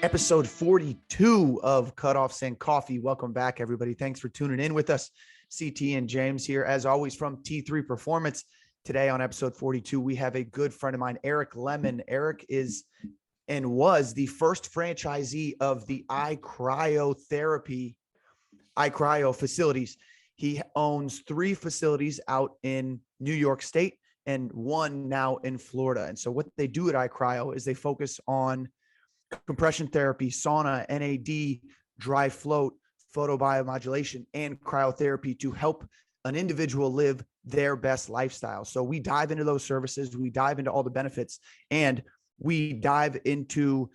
Episode 42 of Cutoffs and Coffee. Welcome back, everybody. Thanks for tuning in with us. CT and James here, as always, from T3 Performance. Today on episode 42, we have a good friend of mine, Aric Lemon. Aric is and was the first franchisee of the iCryo facilities. He owns 3 facilities out in New York State and 1 now in Florida. And so what they do at iCryo is they focus on compression therapy, sauna, NAD, dry float, photobiomodulation, and cryotherapy to help an individual live their best lifestyle. So we dive into those services, we dive into all the benefits, and we dive into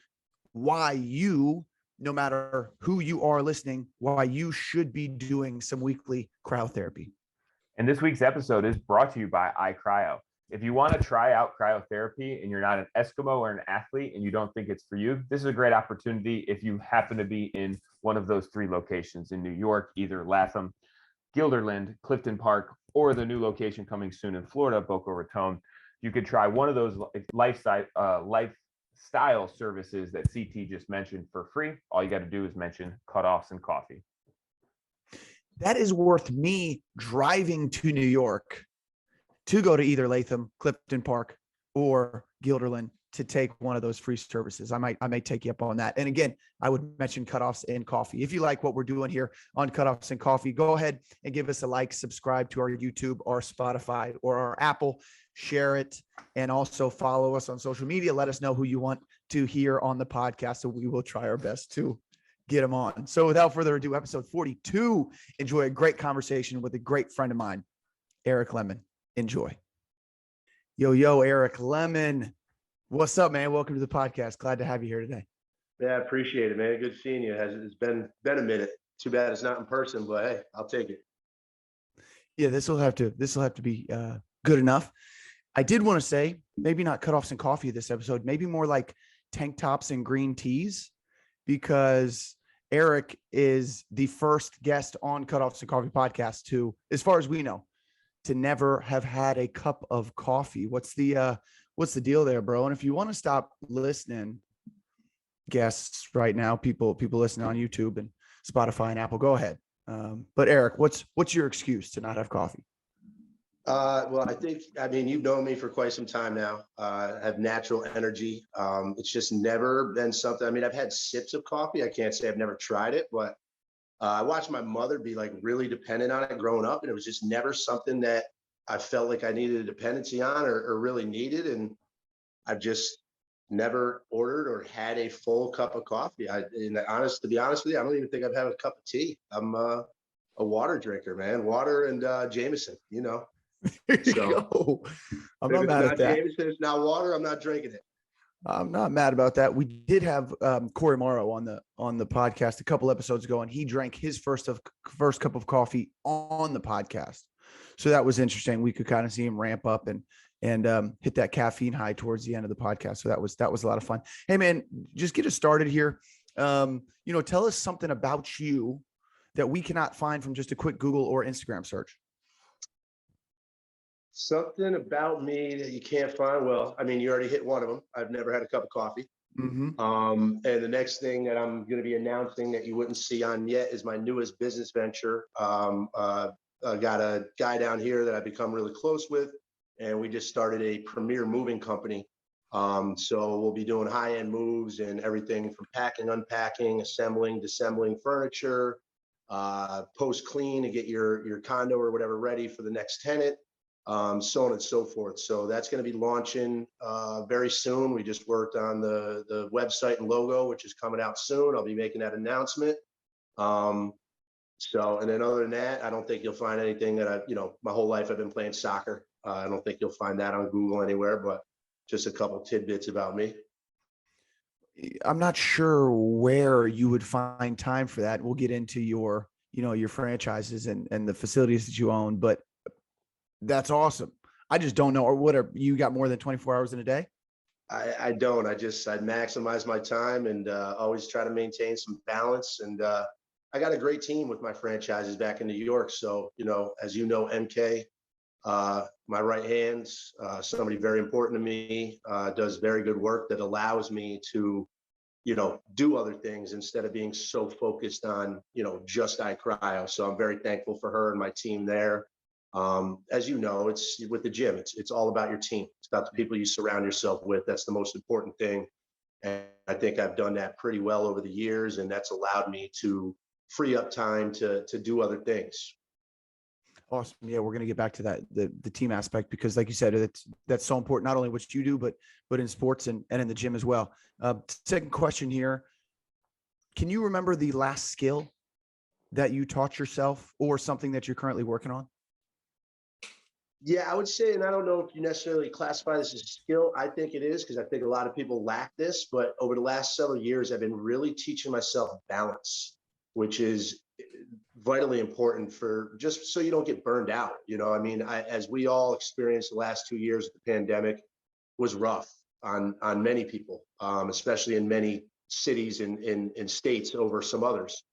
why you, no matter who you are listening, why you should be doing some weekly cryotherapy. And this week's episode is brought to you by iCryo. If you want to try out cryotherapy and you're not an Eskimo or an athlete and you don't think it's for you, this is a great opportunity if you happen to be in one of those 3 locations in New York, either Latham, Guilderland, Clifton Park, or the new location coming soon in Florida, Boca Raton. You could try one of those lifestyle services that CT just mentioned for free. All you got to do is mention Cutoffs and Coffee. That is worth me driving to New York to go to either Latham, Clifton Park, or Guilderland to take one of those free services. I may take you up on that. And again, I would mention Cutoffs and Coffee. If you like what we're doing here on Cutoffs and Coffee, go ahead and give us a like, subscribe to our YouTube or Spotify or our Apple, share it, and also follow us on social media. Let us know who you want to hear on the podcast, so we will try our best to get them on. So without further ado, episode 42, enjoy a great conversation with a great friend of mine, Aric Lemon. Enjoy. Yo, Aric Lemon. What's up, man? Welcome to the podcast. Glad to have you here today. Yeah, I appreciate it, man. Good seeing you. It's been a minute. Too bad it's not in person, but hey, I'll take it. Yeah, this will have to be good enough. I did want to say, maybe not Cutoffs and Coffee this episode, maybe more like tank tops and green teas, because Aric is the first guest on Cutoffs and Coffee podcast to, as far as we know, to never have had a cup of coffee. What's the deal there, bro? And if you want to stop listening, guests right now, people listening on YouTube and Spotify and Apple, go ahead. But Aric, what's your excuse to not have coffee? Well, I mean, you've known me for quite some time now. I have natural energy. It's just never been something. I mean, I've had sips of coffee. I can't say I've never tried it, but I watched my mother be like really dependent on it growing up, and it was just never something that I felt like I needed a dependency on or really needed. And I've just never ordered or had a full cup of coffee. To be honest with you, I don't even think I've had a cup of tea. I'm a water drinker, man. Water and Jameson, you know. So I'm not mad at that. Jameson, it's not water. I'm not drinking it. I'm not mad about that. We did have Corey Morrow on the podcast a couple episodes ago, and he drank his first cup of coffee on the podcast. So that was interesting. We could kind of see him ramp up and hit that caffeine high towards the end of the podcast. So that was a lot of fun. Hey man, just get us started here. Tell us something about you that we cannot find from just a quick Google or Instagram search. Something about me that you can't find. Well, I mean, you already hit one of them. I've never had a cup of coffee. Mm-hmm. And the next thing that I'm going to be announcing that you wouldn't see on yet is my newest business venture. I got a guy down here that I've become really close with, and we just started a premier moving company. So we'll be doing high-end moves and everything from packing, unpacking, assembling, disassembling furniture, post clean to get your condo or whatever ready for the next tenant. So on and so forth. So that's going to be launching very soon. We just worked on the website and logo, which is coming out soon. I'll be making that announcement. And then other than that, I don't think you'll find anything that my whole life I've been playing soccer. I don't think you'll find that on Google anywhere, but just a couple tidbits about me. I'm not sure where you would find time for that. We'll get into your franchises and the facilities that you own, but that's awesome. I just don't know. Or what you got more than 24 hours in a day? I don't. I maximize my time and always try to maintain some balance. And I got a great team with my franchises back in New York. So, as you know, MK, my right hand, somebody very important to me, does very good work that allows me to do other things instead of being so focused on, just iCryo. So I'm very thankful for her and my team there. As you know, it's with the gym, it's all about your team. It's about the people you surround yourself with. That's the most important thing. And I think I've done that pretty well over the years, and that's allowed me to free up time to do other things. Awesome. Yeah, we're going to get back to that, the team aspect, because like you said, that's so important, not only what you do, but in sports and in the gym as well. Second question here. Can you remember the last skill that you taught yourself or something that you're currently working on? Yeah, I would say, and I don't know if you necessarily classify this as a skill. I think it is, because I think a lot of people lack this, but over the last several years, I've been really teaching myself balance, which is vitally important for just so you don't get burned out. I mean, as we all experienced the last 2 years of the pandemic was rough on many people, especially in many cities and in states over some others.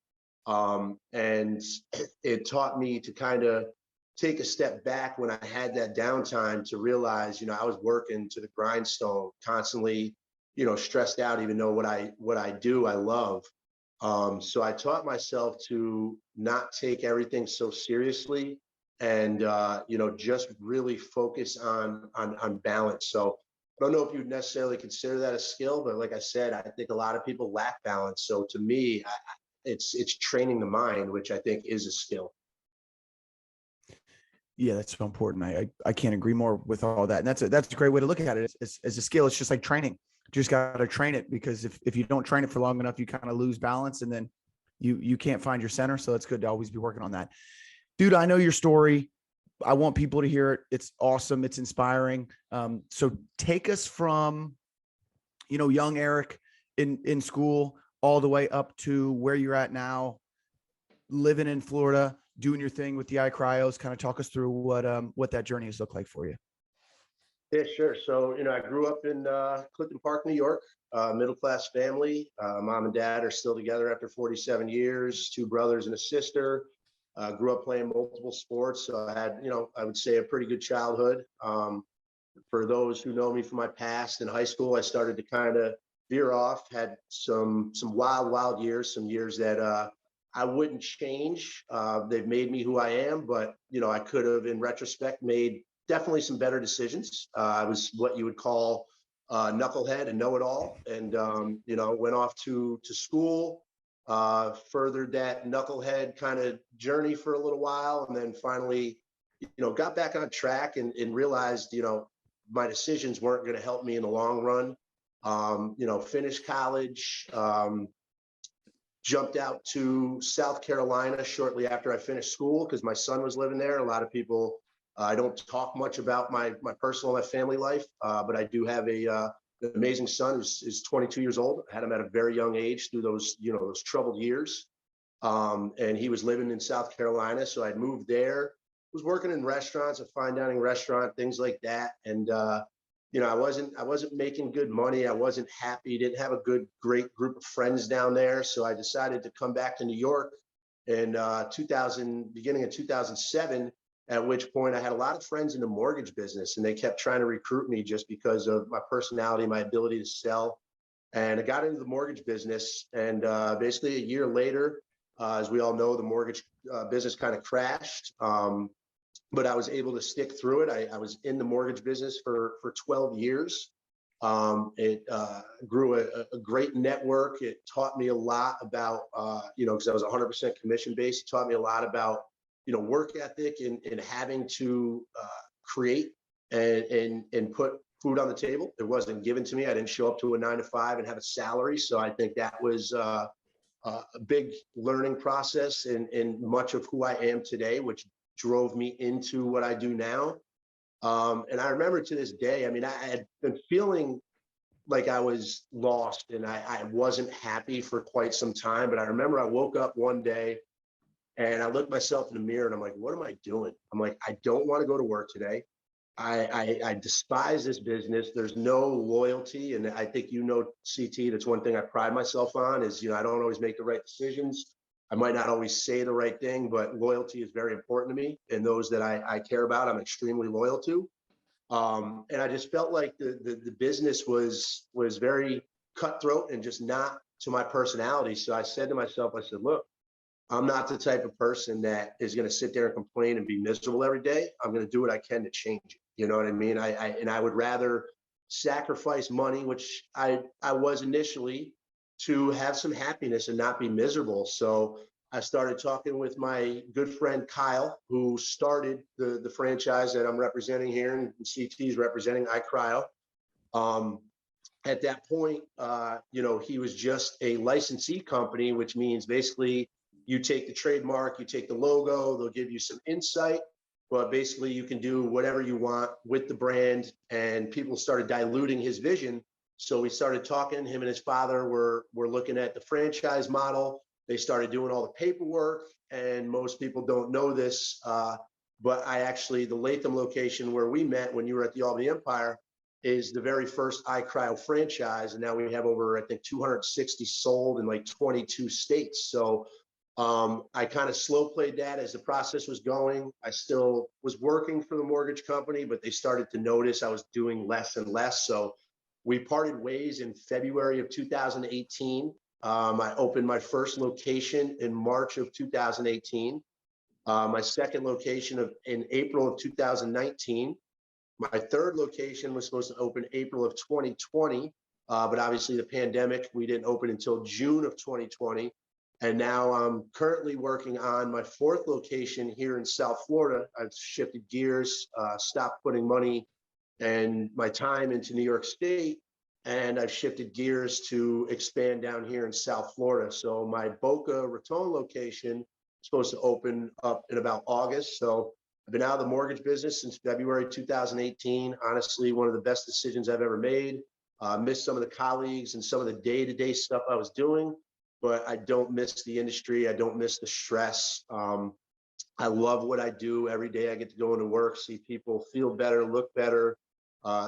And it taught me to kind of take a step back when I had that downtime to realize, I was working to the grindstone, constantly, stressed out, even though what I do, I love. So I taught myself to not take everything so seriously and, just really focus on balance. So I don't know if you'd necessarily consider that a skill, but like I said, I think a lot of people lack balance. So to me, it's training the mind, which I think is a skill. Yeah, that's so important. I can't agree more with all that. And that's a great way to look at it. As a skill, it's just like training. You just got to train it, because if you don't train it for long enough, you kind of lose balance, and then you can't find your center. So it's good to always be working on that. Dude, I know your story. I want people to hear it. It's awesome. It's inspiring. So take us from, young Aric in school all the way up to where you're at now, living in Florida, doing your thing with the iCryos. Kind of talk us through what that journey has looked like for you. Yeah, sure. So, I grew up in Clifton Park, New York, middle-class family. Mom and dad are still together after 47 years, 2 brothers and a sister. Grew up playing multiple sports. So I had, I would say a pretty good childhood. For those who know me from my past, in high school, I started to kind of veer off, had some wild years, some years that I wouldn't change. They've made me who I am, but, I could have, in retrospect, made definitely some better decisions. I was what you would call knucklehead and know-it-all, and went off to school, furthered that knucklehead kind of journey for a little while, and then finally, got back on track and realized, my decisions weren't going to help me in the long run. Finished college, jumped out to South Carolina shortly after I finished school because my son was living there. A lot of people, I don't talk much about my personal, my family life, but I do have an amazing son who's 22 years old. I had him at a very young age through those troubled years. And he was living in South Carolina. So I'd moved there, was working in restaurants, a fine dining restaurant, things like that. And, I wasn't making good money. I wasn't happy. Didn't have a great group of friends down there. So I decided to come back to New York in beginning of 2007, at which point I had a lot of friends in the mortgage business, and they kept trying to recruit me just because of my personality, my ability to sell. And I got into the mortgage business, and basically a year later, as we all know, the mortgage business kind of crashed. But I was able to stick through it. I was in the mortgage business for 12 years. It grew a great network. It taught me a lot about, because I was 100% commission based. It taught me a lot about, work ethic and having to create and put food on the table. It wasn't given to me. I didn't show up to a 9-to-5 and have a salary. So I think that was a big learning process in much of who I am today, which drove me into what I do now. And I remember to this day, I mean, I had been feeling like I was lost and I wasn't happy for quite some time. But I remember I woke up one day and I looked myself in the mirror and I'm like, what am I doing? I'm like, I don't want to go to work today. I despise this business. There's no loyalty. And I think, CT, that's one thing I pride myself on is, I don't always make the right decisions. I might not always say the right thing, but loyalty is very important to me. And those that I care about, I'm extremely loyal to. And I just felt like the business was very cutthroat and just not to my personality. So I said to myself, I said, look, I'm not the type of person that is going to sit there and complain and be miserable every day. I'm going to do what I can to change it. You know what I mean? I would rather sacrifice money, which I was initially, to have some happiness and not be miserable. So I started talking with my good friend Kyle, who started the franchise that I'm representing here, and CT is representing iCryo. At that point, you know, he was just a licensee company, which means basically you take the trademark, you take the logo, they'll give you some insight, but basically you can do whatever you want with the brand. And people started diluting his vision. So we started talking, him and his father were looking at the franchise model. They started doing all the paperwork, and most people don't know this, but the Latham location where we met when you were at the Albany Empire is the very first iCryo franchise. And now we have over, I think, 260 sold in like 22 states. So I kind of slow played that as the process was going. I still was working for the mortgage company, but they started to notice I was doing less and less. So we parted ways in February of 2018. I opened my first location in March of 2018. My second location in April of 2019. My third location was supposed to open April of 2020, but obviously the pandemic, we didn't open until June of 2020. And now I'm currently working on my fourth location here in South Florida. I've shifted gears, stopped putting money and my time into New York State, and I've shifted gears to expand down here in South Florida. So my Boca Raton location is supposed to open up in about August. So I've been out of the mortgage business since February 2018. Honestly, one of the best decisions I've ever made. Missed some of the colleagues and some of the day-to-day stuff I was doing, but I don't miss the industry. I don't miss the stress. I love what I do. Every day I get to go into work, see people feel better, look better,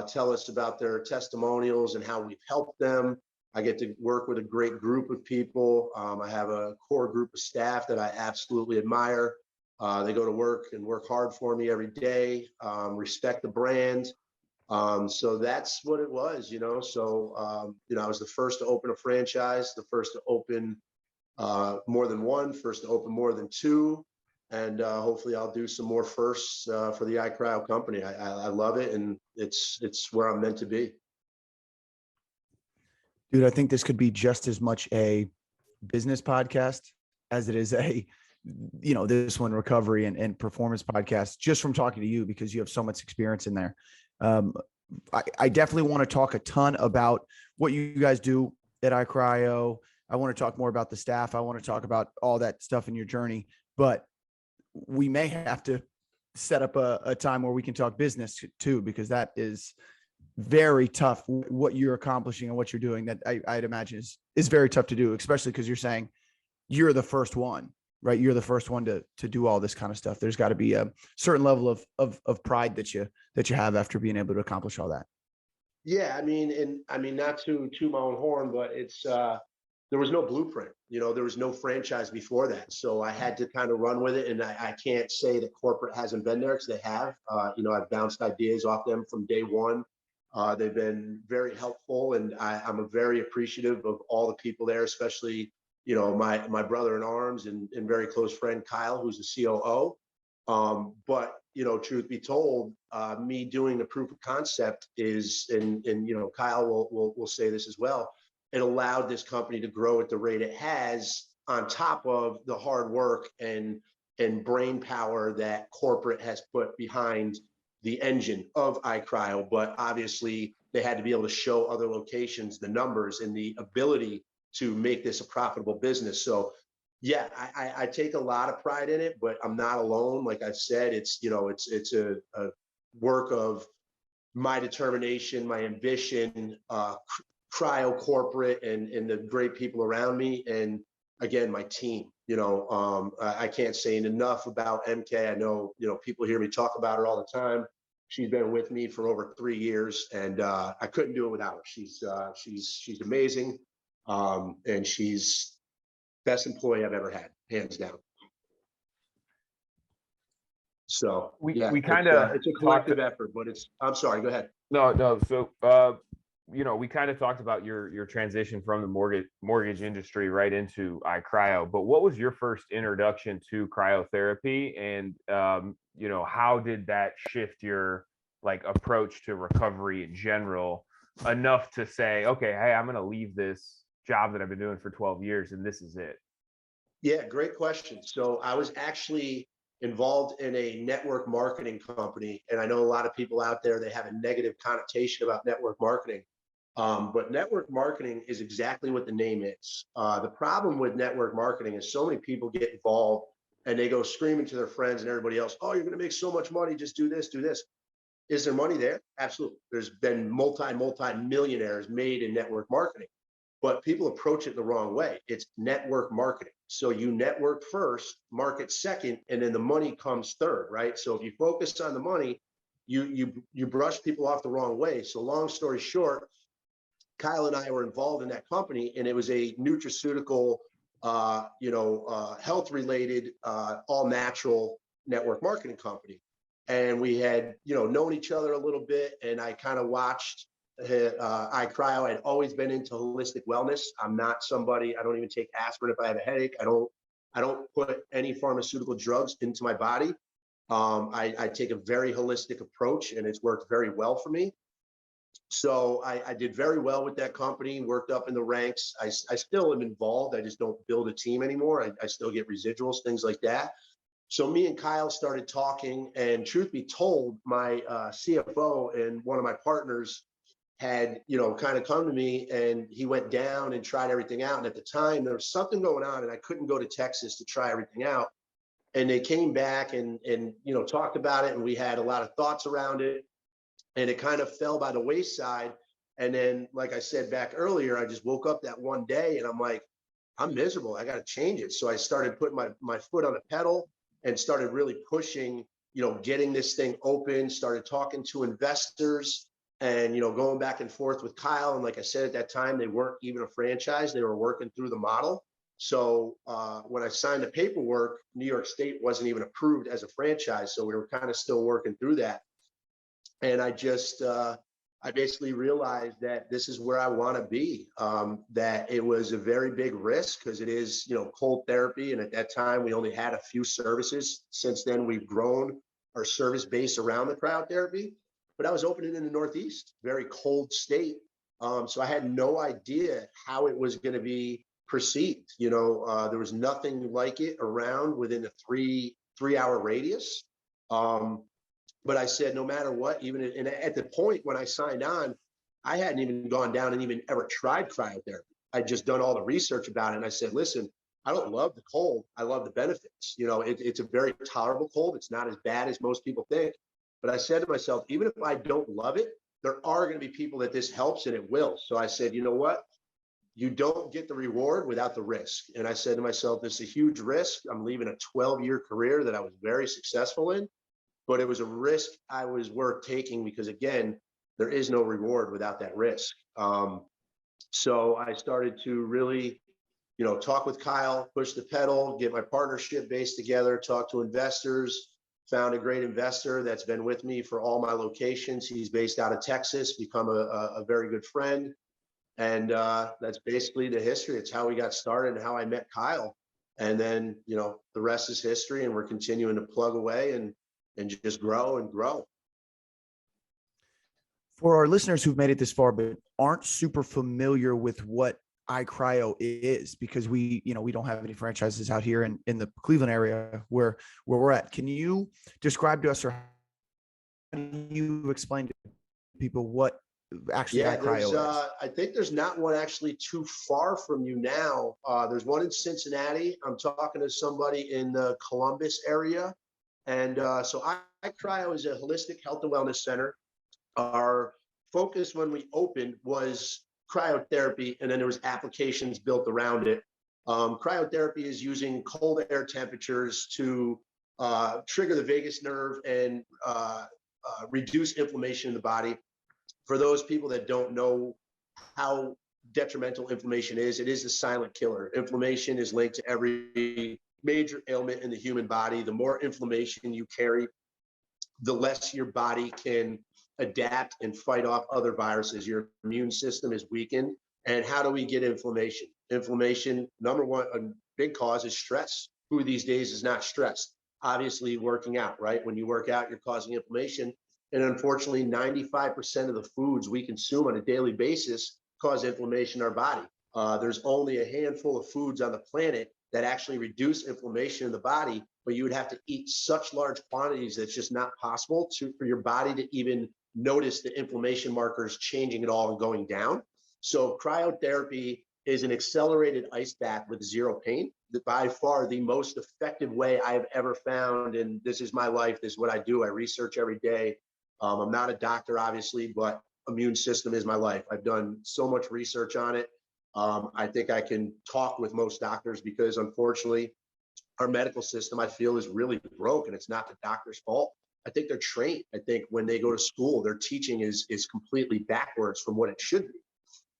tell us about their testimonials and how we've helped them. I get to work with a great group of people. I have a core group of staff that I absolutely admire. They go to work and work hard for me every day, respect the brand. So that's what it was, you know. So, you know, I was the first to open a franchise, the first to open more than one, first to open more than two. And hopefully I'll do some more firsts for the iCryo company. I love it, and it's where I'm meant to be. Dude, I think this could be just as much a business podcast as it is a, you know, this one recovery and performance podcast, just from talking to you, because you have so much experience in there. I definitely want to talk a ton about what you guys do at iCryo. I want to talk more about the staff. I want to talk about all that stuff in your journey, but we may have to set up a time where we can talk business too, because that is very tough. What you're accomplishing and what you're doing, that I'd imagine is very tough to do, especially because you're saying you're the first one, right? You're the first one to do all this kind of stuff. There's got to be a certain level of pride that you have after being able to accomplish all that. Yeah, I mean, not to toot my own horn, but it's there was no blueprint. You know, there was no franchise before that, so I had to kind of run with it. And I can't say that corporate hasn't been there, because they have. You know, I've bounced ideas off them from day one. They've been very helpful, and I'm very appreciative of all the people there, especially, you know, my brother in arms and very close friend Kyle, who's the COO. But, you know, truth be told, me doing the proof of concept is, and you know, Kyle will say this as well, it allowed this company to grow at the rate it has, on top of the hard work and brain power that corporate has put behind the engine of iCryo. But obviously they had to be able to show other locations the numbers and the ability to make this a profitable business. So yeah, I take a lot of pride in it, but I'm not alone. Like I've said, it's, you know, it's a work of my determination, my ambition, cryo corporate, and the great people around me. And again, my team. You know, I can't say enough about MK. I know, you know, people hear me talk about her all the time. She's been with me for over 3 years, and I couldn't do it without her. She's amazing, and she's best employee I've ever had, hands down. So we yeah, kind of it's a collective effort, but I'm sorry, go ahead. No. So we kind of talked about your transition from the mortgage industry right into iCryo, but what was your first introduction to cryotherapy, and how did that shift your like approach to recovery in general enough to say, okay, hey, I'm going to leave this job that I've been doing for 12 years and this is it? Yeah, great question. So I was actually involved in a network marketing company, and I know a lot of people out there, they have a negative connotation about network marketing. But network marketing is exactly what the name is. The problem with network marketing is so many people get involved and they go screaming to their friends and everybody else, oh, you're going to make so much money, just do this, do this. Is there money there? Absolutely. There's been multi-millionaires made in network marketing, but people approach it the wrong way. It's network marketing. So you network first, market second, and then the money comes third, right? So if you focus on the money, you brush people off the wrong way. So long story short, Kyle and I were involved in that company, and it was a nutraceutical, health-related, all-natural network marketing company. And we had, known each other a little bit, and I kind of watched iCryo. I'd always been into holistic wellness. I'm not somebody, I don't even take aspirin if I have a headache. I don't put any pharmaceutical drugs into my body. I take a very holistic approach, and it's worked very well for me. So I did very well with that company, worked up in the ranks. I still am involved. I just don't build a team anymore. I still get residuals, things like that. So me and Kyle started talking, and truth be told, my CFO and one of my partners had, kind of come to me, and he went down and tried everything out. And at the time there was something going on and I couldn't go to Texas to try everything out. And they came back and talked about it, and we had a lot of thoughts around it, and it kind of fell by the wayside. And then, like I said back earlier, I just woke up that one day and I'm like, I'm miserable. I got to change it. So I started putting my foot on the pedal and started really pushing, getting this thing open, started talking to investors and, going back and forth with Kyle. And like I said, at that time, they weren't even a franchise. They were working through the model. So when I signed the paperwork, New York State wasn't even approved as a franchise. So we were kind of still working through that. And I just, I basically realized that this is where I want to be, that it was a very big risk because it is, cold therapy. And at that time, we only had a few services. Since then, we've grown our service base around the cryotherapy. But I was opening in the Northeast, very cold state. So I had no idea how it was going to be perceived. There was nothing like it around within a three-hour radius. But I said, no matter what, even and at the point when I signed on, I hadn't even gone down and even ever tried cryotherapy. I'd just done all the research about it. And I said, listen, I don't love the cold. I love the benefits. It's a very tolerable cold. It's not as bad as most people think. But I said to myself, even if I don't love it, there are going to be people that this helps, and it will. So I said, you know what? You don't get the reward without the risk. And I said to myself, this is a huge risk. I'm leaving a 12-year career that I was very successful in. But it was a risk I was worth taking because, again, there is no reward without that risk. So I started to really, talk with Kyle, push the pedal, get my partnership base together, talk to investors, found a great investor that's been with me for all my locations. He's based out of Texas, become a very good friend. And that's basically the history. It's how we got started and how I met Kyle. And then, the rest is history, and we're continuing to plug away and just grow and grow. For our listeners who've made it this far but aren't super familiar with what iCryo is, because we don't have any franchises out here in the Cleveland area where we're at, can you describe to us, or how do you explain to people what actually iCryo is? I think there's not one actually too far from you now. There's one in Cincinnati. I'm talking to somebody in the Columbus area. And so iCryo is a holistic health and wellness center. Our focus when we opened was cryotherapy, and then there was applications built around it. Cryotherapy is using cold air temperatures to trigger the vagus nerve and reduce inflammation in the body. For those people that don't know how detrimental inflammation is, it is a silent killer. Inflammation is linked to every major ailment in the human body. The more inflammation you carry, the less your body can adapt and fight off other viruses. Your immune system is weakened. And how do we get inflammation? Inflammation, number one, a big cause is stress. Who these days is not stressed? Obviously, working out, right? When you work out, you're causing inflammation. And unfortunately, 95% of the foods we consume on a daily basis cause inflammation in our body. There's only a handful of foods on the planet that actually reduce inflammation in the body, but you would have to eat such large quantities that it's just not possible for your body to even notice the inflammation markers changing at all and going down. So cryotherapy is an accelerated ice bath with zero pain. By far the most effective way I've ever found, and this is my life, this is what I do. I research every day. I'm not a doctor, obviously, but immune system is my life. I've done so much research on it. I think I can talk with most doctors because unfortunately, our medical system, I feel, is really broke, and it's not the doctor's fault. I think they're trained. I think when they go to school, their teaching is completely backwards from what it should be.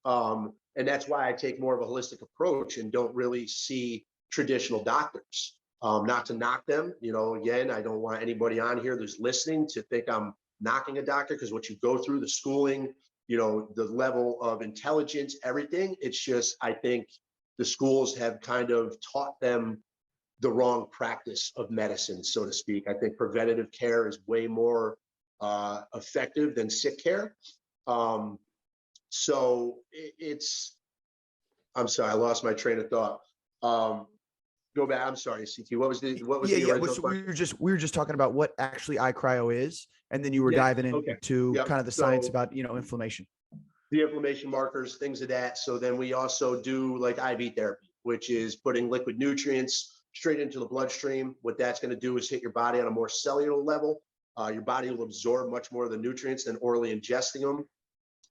And that's why I take more of a holistic approach and don't really see traditional doctors. Not to knock them, again, I don't want anybody on here that's listening to think I'm knocking a doctor, because what you go through, the schooling, the level of intelligence, everything, it's just, I think the schools have kind of taught them the wrong practice of medicine, so to speak. I think preventative care is way more effective than sick care. So I'm sorry, I lost my train of thought. Go back. I'm sorry, CT. What was the original question? We were just talking about what actually iCryo is, and then you were diving into kind of the science about inflammation. The inflammation markers, things of that. So then we also do like IV therapy, which is putting liquid nutrients straight into the bloodstream. What that's going to do is hit your body on a more cellular level. Your body will absorb much more of the nutrients than orally ingesting them,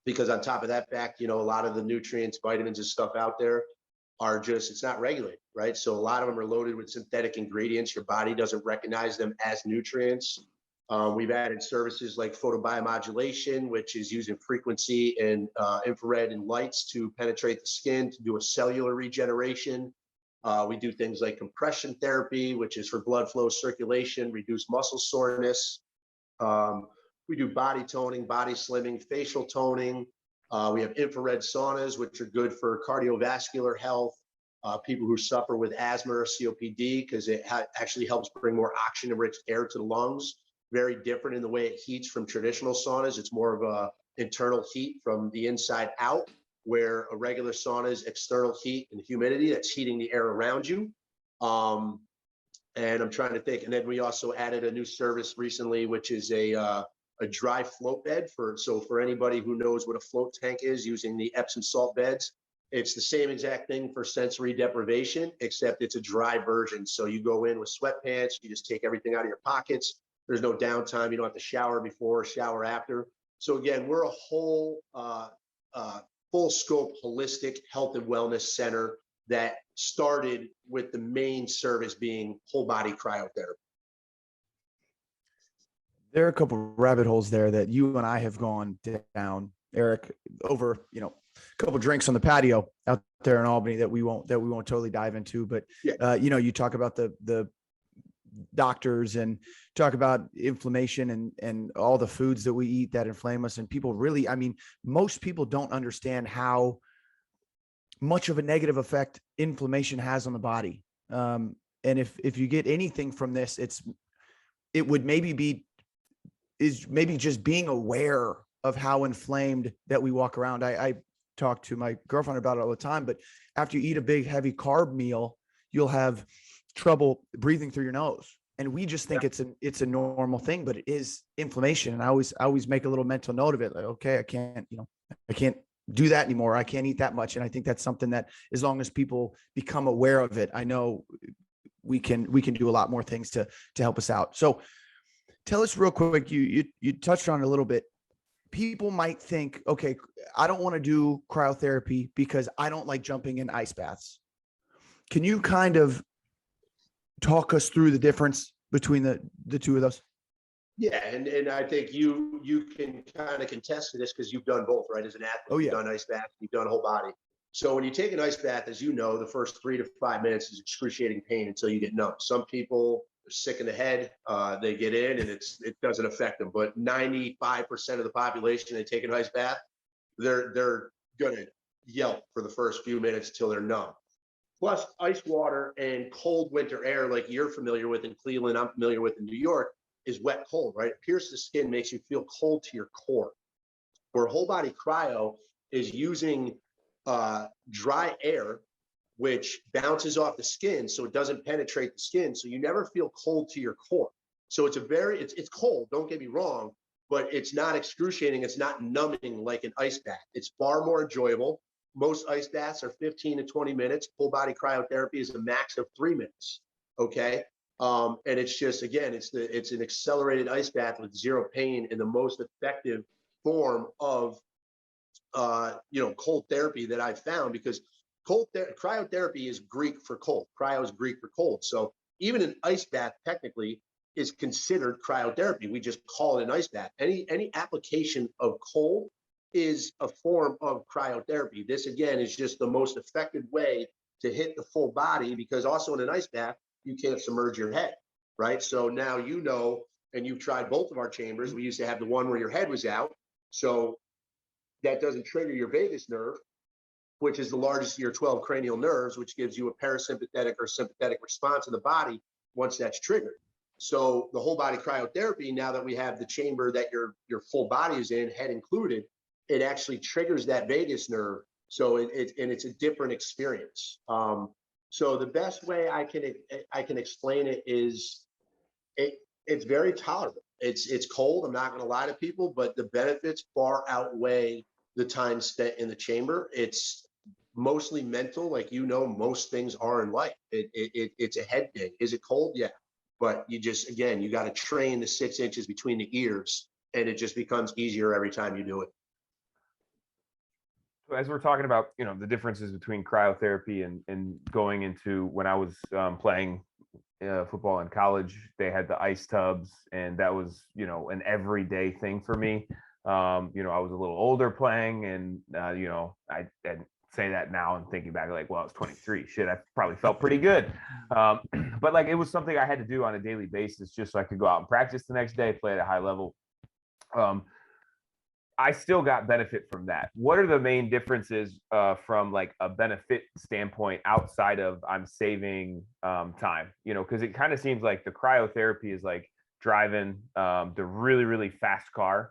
because on top of that fact, a lot of the nutrients, vitamins and stuff out there are just, it's not regulated, right? So a lot of them are loaded with synthetic ingredients. Your body doesn't recognize them as nutrients. We've added services like photobiomodulation, which is using frequency and infrared and lights to penetrate the skin to do a cellular regeneration. We do things like compression therapy, which is for blood flow, circulation, reduce muscle soreness. We do body toning, body slimming, facial toning. We have infrared saunas, which are good for cardiovascular health, people who suffer with asthma or COPD, because it actually helps bring more oxygen-rich air to the lungs. Very different in the way it heats from traditional saunas. It's more of a internal heat from the inside out, where a regular sauna is external heat and humidity that's heating the air around you. And I'm trying to think. And then we also added a new service recently, which is a dry float bed for anybody who knows what a float tank is, using the Epsom salt beds. It's the same exact thing for sensory deprivation, except it's a dry version. So you go in with sweatpants, you just take everything out of your pockets. There's no downtime. You don't have to shower before, shower after. So again, we're a whole full scope, holistic health and wellness center that started with the main service being whole body cryotherapy. There are a couple of rabbit holes there that you and I have gone down, Aric, over, a couple of drinks on the patio out there in Albany that we won't totally dive into. But, you talk about the doctors and talk about inflammation and all the foods that we eat that inflame us. And people really, most people don't understand how much of a negative effect inflammation has on the body. And if you get anything from this, it would maybe just being aware of how inflamed that we walk around. I talk to my girlfriend about it all the time, but after you eat a big, heavy carb meal, you'll have trouble breathing through your nose. And we just think it's a normal thing, but it is inflammation. And I always make a little mental note of it. Like, okay, I can't do that anymore. I can't eat that much. And I think that's something that, as long as people become aware of it, I know we can do a lot more things to help us out. So tell us real quick, you touched on it a little bit. People might think, okay, I don't want to do cryotherapy because I don't like jumping in ice baths. Can you kind of talk us through the difference between the two of those? Yeah, and I think you can kind of contest to this because you've done both, right? As an athlete, You've done ice bath, you've done whole body. So when you take an ice bath, as you know, the first 3 to 5 minutes is excruciating pain until you get numb. Some people they're sick in the head, they get in and it doesn't affect them. But 95% of the population, they take an ice bath, they're gonna yelp for the first few minutes till they're numb. Plus, ice water and cold winter air, like you're familiar with in Cleveland, I'm familiar with in New York, is wet cold, right? It pierces the skin, makes you feel cold to your core. Where whole body cryo is using dry air, which bounces off the skin, so it doesn't penetrate the skin, so you never feel cold to your core. So it's it's cold, don't get me wrong, but it's not excruciating, it's not numbing like an ice bath. It's far more enjoyable. Most ice baths are 15 to 20 minutes. Full body cryotherapy is a max of 3 minutes. Okay. And it's just, again, it's an accelerated ice bath with zero pain and the most effective form of, cold therapy that I've found, because cryotherapy is Greek for cold. Cryo is Greek for cold. So even an ice bath technically is considered cryotherapy. We just call it an ice bath. Any application of cold is a form of cryotherapy. This, again, is just the most effective way to hit the full body, because also in an ice bath, you can't submerge your head, right? So now you know, and you've tried both of our chambers. We used to have the one where your head was out. So that doesn't trigger your vagus nerve, which is the largest of your 12 cranial nerves, which gives you a parasympathetic or sympathetic response in the body once that's triggered. So the whole body cryotherapy, now that we have the chamber that your full body is in, head included, it actually triggers that vagus nerve. So it's a different experience. So the best way I can explain it is it's very tolerable. It's cold. I'm not going to lie to people, but the benefits far outweigh the time spent in the chamber. It's mostly mental, like most things are in life. It's a head thing. Is it cold? Yeah, but you got to train the 6 inches between the ears, and it just becomes easier every time you do it. As we're talking about, the differences between cryotherapy and going into, when I was playing football in college, they had the ice tubs, and that was, an everyday thing for me. I was a little older playing, and, I say that now and thinking back, like, well, I was 23. Shit, I probably felt pretty good. But like, it was something I had to do on a daily basis just so I could go out and practice the next day, play at a high level. I still got benefit from that. What are the main differences from like a benefit standpoint outside of I'm saving time? Because it kind of seems like the cryotherapy is like driving the really, really fast car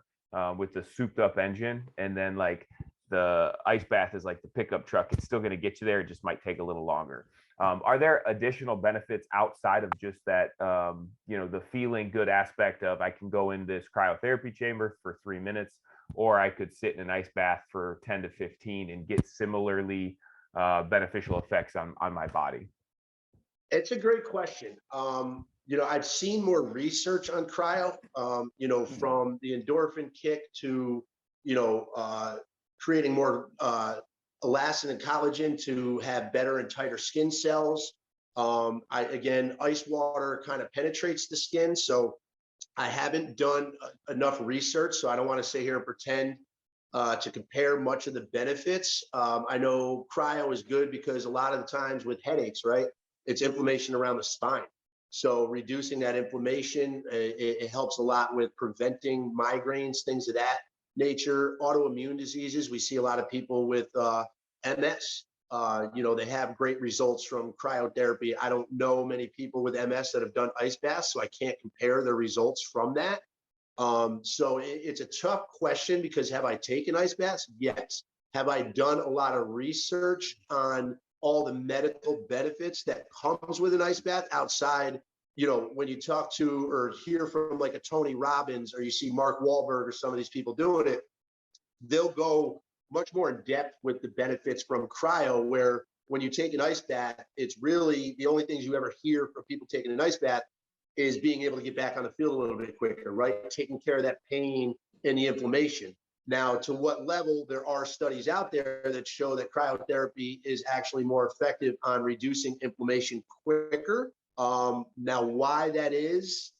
with the souped up engine. And then like the ice bath is like the pickup truck. It's still going to get you there. It just might take a little longer. Are there additional benefits outside of just that, the feeling good aspect of I can go in this cryotherapy chamber for 3 minutes, or I could sit in an ice bath for 10 to 15 and get similarly beneficial effects on my body? It's a great question. I've seen more research on cryo, from the endorphin kick to, creating more elastin and collagen to have better and tighter skin cells. Ice water kind of penetrates the skin. So I haven't done enough research, so I don't want to sit here and pretend to compare much of the benefits. I know cryo is good because a lot of the times with headaches, right, it's inflammation around the spine. So reducing that inflammation, it helps a lot with preventing migraines, things of that nature. Autoimmune diseases, we see a lot of people with MS. They have great results from cryotherapy. I don't know many people with MS that have done ice baths, so I can't compare their results from that. So it's a tough question, because have I taken ice baths? Yes. Have I done a lot of research on all the medical benefits that comes with an ice bath outside? When you talk to or hear from like a Tony Robbins, or you see Mark Wahlberg or some of these people doing it, they'll go much more in depth with the benefits from cryo, where when you take an ice bath, it's really the only things you ever hear from people taking an ice bath is being able to get back on the field a little bit quicker, right? Taking care of that pain and the inflammation. Now, to what level, there are studies out there that show that cryotherapy is actually more effective on reducing inflammation quicker. Now, why that is,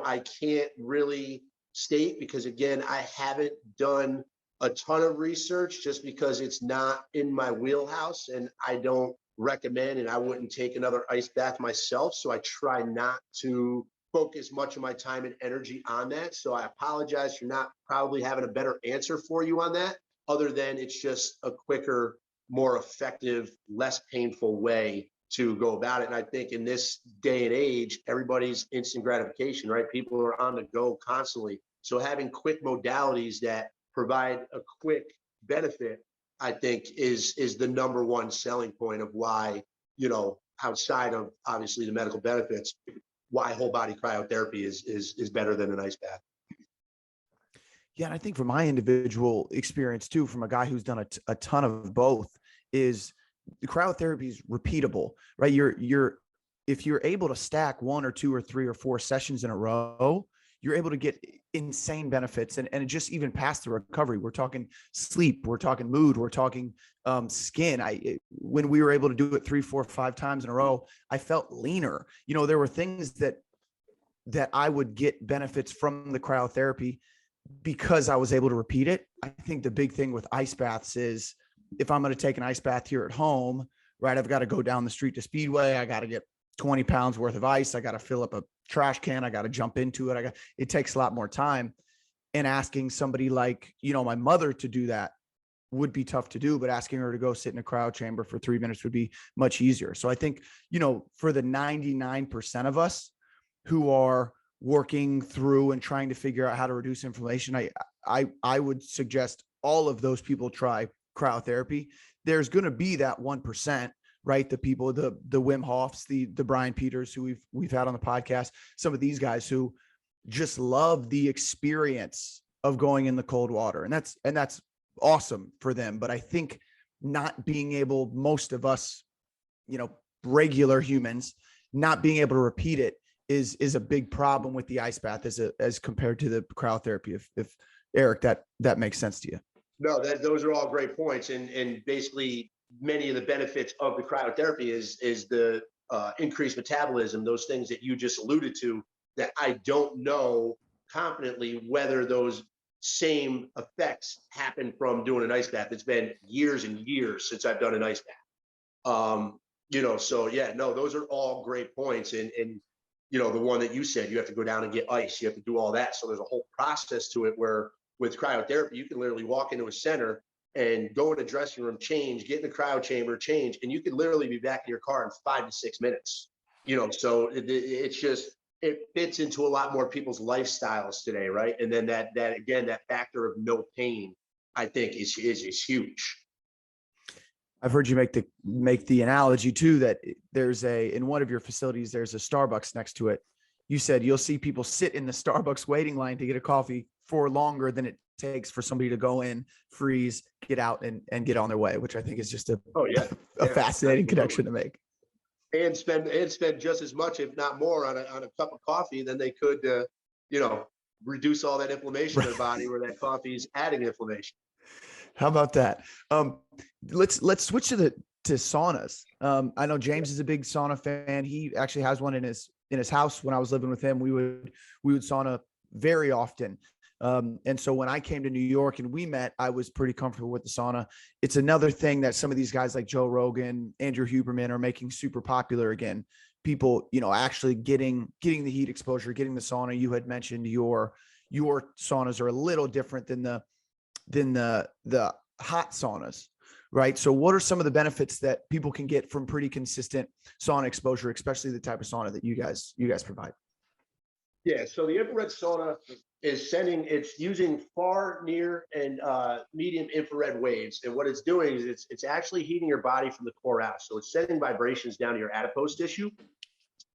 I can't really state, because again, I haven't done a ton of research just because it's not in my wheelhouse, and I don't recommend, and I wouldn't take another ice bath myself. So I try not to focus much of my time and energy on that. So I apologize for not probably having a better answer for you on that, other than it's just a quicker, more effective, less painful way to go about it. And I think in this day and age, everybody's instant gratification, right? People are on the go constantly. So having quick modalities that provide a quick benefit, I think is the number one selling point of why, you know, outside of obviously the medical benefits, why whole body cryotherapy is better than an ice bath. Yeah, and I think from my individual experience too, from a guy who's done a ton of both, is the cryotherapy is repeatable, right? If you're able to stack 1 or 2 or 3 or 4 sessions in a row, you're able to get insane benefits, and it just even past the recovery. We're talking sleep, we're talking mood, we're talking skin. When we were able to do it 3, 4, 5 times in a row, I felt leaner. You know, there were things that I would get benefits from the cryotherapy because I was able to repeat it. I think the big thing with ice baths is, if I'm going to take an ice bath here at home, right, I've got to go down the street to Speedway. I got to get 20 pounds worth of ice. I got to fill up a trash can. I got to jump into it. It takes a lot more time. And asking somebody like, you know, my mother to do that would be tough to do, but asking her to go sit in a cryo chamber for 3 minutes would be much easier. So I think, you know, for the 99% of us who are working through and trying to figure out how to reduce inflammation, I would suggest all of those people try cryotherapy. There's going to be that 1%, right? The people, the Wim Hofs, the Brian Peters, who we've had on the podcast, some of these guys who just love the experience of going in the cold water. And that's awesome for them. But I think not being able, most of us, you know, regular humans, not being able to repeat it is a big problem with the ice bath as compared to the cryotherapy. If Aric, that makes sense to you. No, those are all great points. And basically many of the benefits of the cryotherapy is the increased metabolism, those things that you just alluded to, that I don't know confidently whether those same effects happen from doing an ice bath. It's been years and years since I've done an ice bath. You know, so yeah, no, those are all great points. And you know, the one that you said, you have to go down and get ice, you have to do all that. So there's a whole process to it, where with cryotherapy, you can literally walk into a center and go in a dressing room, change, get in a cryo chamber, change, and you could literally be back in your car in 5 to 6 minutes. You know, so it's just, it fits into a lot more people's lifestyles today, right? And then that again, that factor of no pain, I think is huge. I've heard you make the analogy too, that there's in one of your facilities, there's a Starbucks next to it. You said you'll see people sit in the Starbucks waiting line to get a coffee for longer than it takes for somebody to go in, freeze, get out, and get on their way, which I think is just a fascinating connection to make. And spend just as much, if not more, on a cup of coffee than they could, you know, reduce all that inflammation in their body, where that coffee is adding inflammation. How about that? Let's switch to saunas. I know James is a big sauna fan. He actually has one in his house. When I was living with him, we would sauna very often. And so when I came to New York and we met, I was pretty comfortable with the sauna. It's another thing that some of these guys like Joe Rogan, Andrew Huberman are making super popular again. People, you know, actually getting the heat exposure, getting the sauna. You had mentioned your saunas are a little different than the hot saunas, right? So what are some of the benefits that people can get from pretty consistent sauna exposure, especially the type of sauna that you guys provide? Yeah, so the infrared sauna it's using far, near, and medium infrared waves. And what it's doing is it's actually heating your body from the core out. So it's sending vibrations down to your adipose tissue.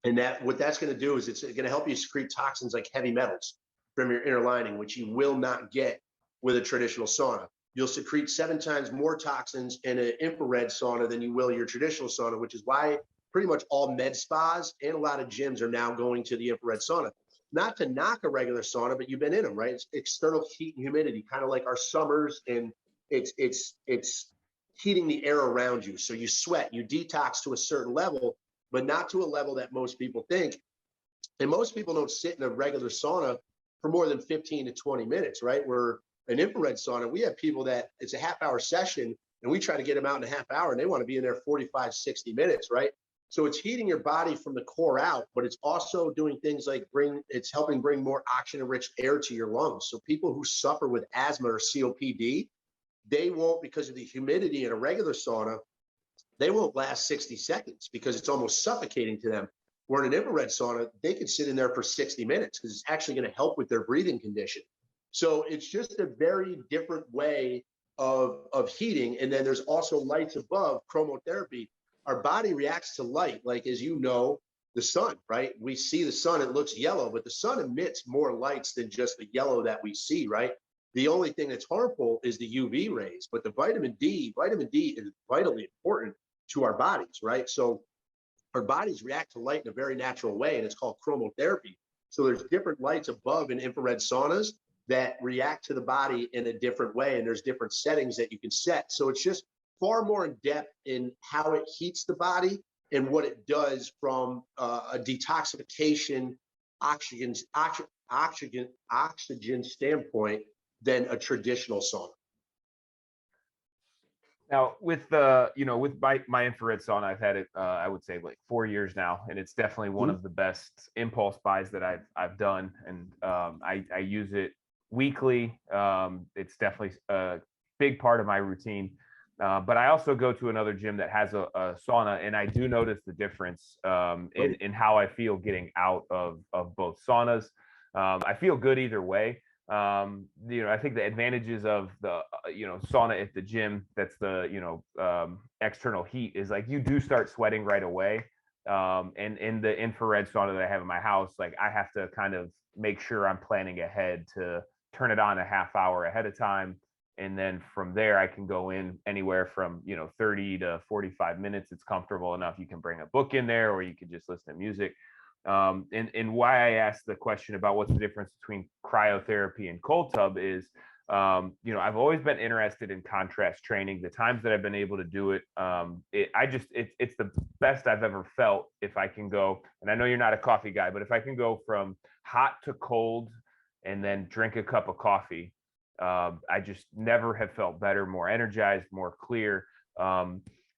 And what that's going to do is it's going to help you secrete toxins like heavy metals from your inner lining, which you will not get with a traditional sauna. You'll secrete 7 times more toxins in an infrared sauna than you will your traditional sauna, which is why pretty much all med spas and a lot of gyms are now going to the infrared sauna. Not to knock a regular sauna, but you've been in them, right? It's external heat and humidity, kind of like our summers, and it's heating the air around you. So you sweat, you detox to a certain level, but not to a level that most people think. And most people don't sit in a regular sauna for more than 15 to 20 minutes, right? Where an infrared sauna, we have people that it's a half-hour session, and we try to get them out in a half hour, and they want to be in there 45, 60 minutes, right? So it's heating your body from the core out, but it's also doing things like it's helping bring more oxygen-rich air to your lungs. So people who suffer with asthma or COPD, they won't, because of the humidity in a regular sauna, they won't last 60 seconds because it's almost suffocating to them. Where in an infrared sauna, they can sit in there for 60 minutes because it's actually going to help with their breathing condition. So it's just a very different way of heating. And then there's also lights above, chromotherapy. Our body reacts to light, like, as you know, the sun, right? We see the sun, it looks yellow, but the sun emits more lights than just the yellow that we see, right? The only thing that's harmful is the UV rays, but the vitamin D is vitally important to our bodies, right? So our bodies react to light in a very natural way, and it's called chromotherapy. So there's different lights above in infrared saunas that react to the body in a different way, and there's different settings that you can set. So it's just far more in depth in how it heats the body and what it does from a detoxification, oxygen standpoint than a traditional sauna. Now, with with my infrared sauna, I've had it, I would say, like 4 years now, and it's definitely one of the best impulse buys that I've done, and I use it weekly. It's definitely a big part of my routine. But I also go to another gym that has a sauna, and I do notice the difference in how I feel getting out of both saunas. I feel good either way. I think the advantages of the sauna at the gym, that's the external heat, is like you do start sweating right away. And in the infrared sauna that I have in my house, like I have to kind of make sure I'm planning ahead to turn it on a half hour ahead of time. And then from there, I can go in anywhere from 30 to 45 minutes. It's comfortable enough. You can bring a book in there, or you can just listen to music. And why I asked the question about what's the difference between cryotherapy and cold tub is, I've always been interested in contrast training. The times that I've been able to do it, it's the best I've ever felt if I can go. And I know you're not a coffee guy, but if I can go from hot to cold and then drink a cup of coffee, I just never have felt better, more energized, more clear.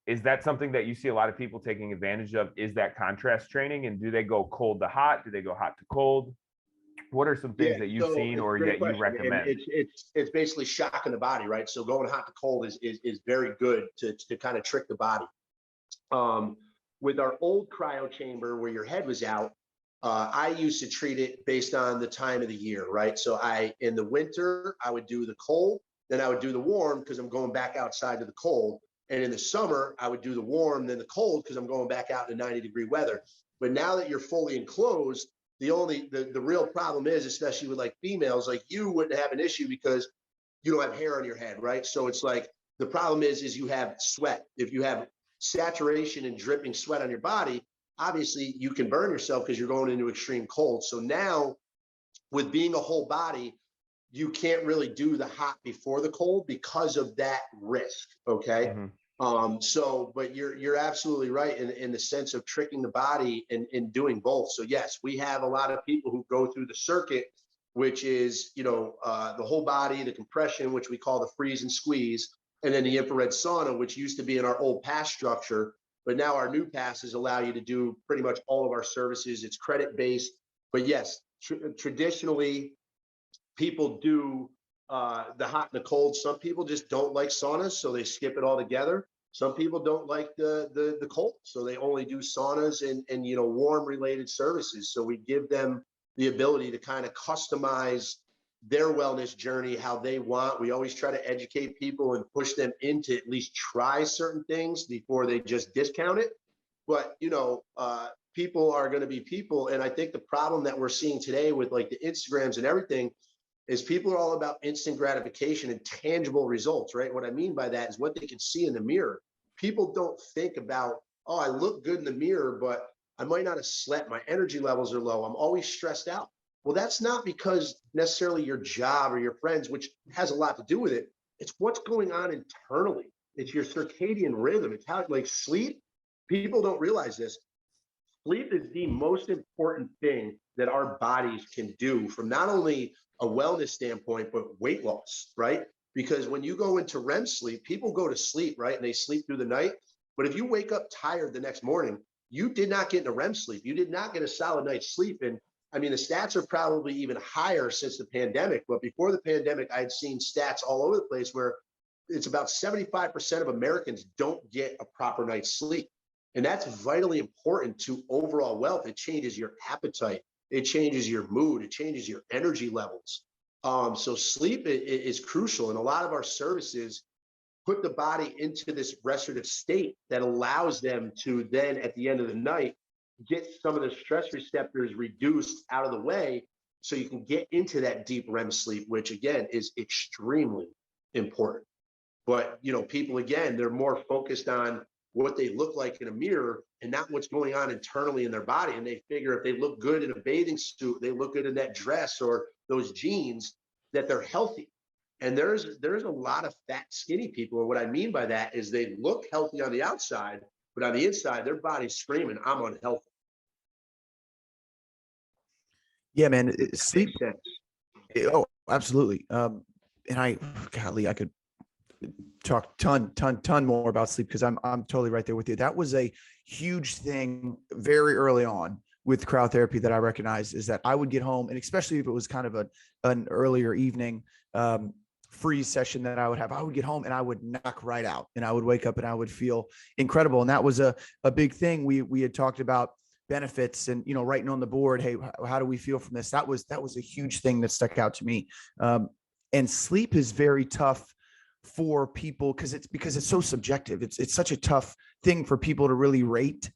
Is that something that you see a lot of people taking advantage of? Is that contrast training? And do they go cold to hot? Do they go hot to cold? What are some things that you've seen or that you recommend? And it's basically shocking the body, right? So going hot to cold is very good to kind of trick the body. With our old cryo chamber where your head was out, I used to treat it based on the time of the year, right? So in the winter, I would do the cold, then I would do the warm because I'm going back outside to the cold. And in the summer, I would do the warm, then the cold because I'm going back out in 90-degree weather. But now that you're fully enclosed, the real problem is, especially with like females, like you wouldn't have an issue because you don't have hair on your head, right? So it's like the problem is you have sweat. If you have saturation and dripping sweat on your body, obviously you can burn yourself because you're going into extreme cold. So now with being a whole body, you can't really do the hot before the cold because of that risk. Okay. Mm-hmm. But you're absolutely right in the sense of tricking the body and doing both. So yes, we have a lot of people who go through the circuit, which is, the whole body, the compression, which we call the freeze and squeeze, and then the infrared sauna, which used to be in our old pass structure. But now our new passes allow you to do pretty much all of our services. It's credit based, but yes, traditionally people do the hot and the cold. Some people just don't like saunas, so they skip it altogether. Some people don't like the cold, so they only do saunas and warm related services. So we give them the ability to kind of customize their wellness journey how they want. We always try to educate people and push them into at least try certain things before they just discount it. But people are going to be people, and I think the problem that we're seeing today with like the Instagrams and everything is people are all about instant gratification and tangible results, right? What I mean by that is what they can see in the mirror. People don't think about, oh, I look good in the mirror, but I might not have slept. My energy levels are low. I'm always stressed out. Well, that's not because necessarily your job or your friends, which has a lot to do with it. It's what's going on internally. It's your circadian rhythm. It's how, like sleep. People don't realize this. Sleep is the most important thing that our bodies can do from not only a wellness standpoint, but weight loss, right? because when you go into REM sleep, people go to sleep, right? And they sleep through the night. But if you wake up tired the next morning, you did not get into REM sleep. You did not get a solid night's sleep. And I mean, the stats are probably even higher since the pandemic. But before the pandemic, I had seen stats all over the place where it's about 75% of Americans don't get a proper night's sleep. And that's vitally important to overall wealth. It changes your appetite. It changes your mood. It changes your energy levels. So sleep is crucial. And a lot of our services put the body into this restorative state that allows them to then, at the end of the night, get some of the stress receptors reduced out of the way so you can get into that deep REM sleep, which again is extremely important. But, you know, people, again, they're more focused on what they look like in a mirror and not what's going on internally in their body. And they figure if they look good in a bathing suit, they look good in that dress or those jeans, that they're healthy. And there's a lot of fat, skinny people. And what I mean by that is they look healthy on the outside, but on the inside, their body's screaming, I'm unhealthy. Yeah, man. Sleep. Makes sense. Oh, absolutely. And golly, I could talk ton more about sleep because I'm totally right there with you. That was a huge thing very early on with cryotherapy that I recognized, is that I would get home, and especially if it was kind of an earlier evening freeze session that I would have, I would get home and I would knock right out, and I would wake up and I would feel incredible. And that was a big thing. We had talked about benefits and, you know, writing on the board, hey, how do we feel from this? That was a huge thing that stuck out to me. And sleep is very tough for people because it's so subjective. It's such a tough thing for people to really rate.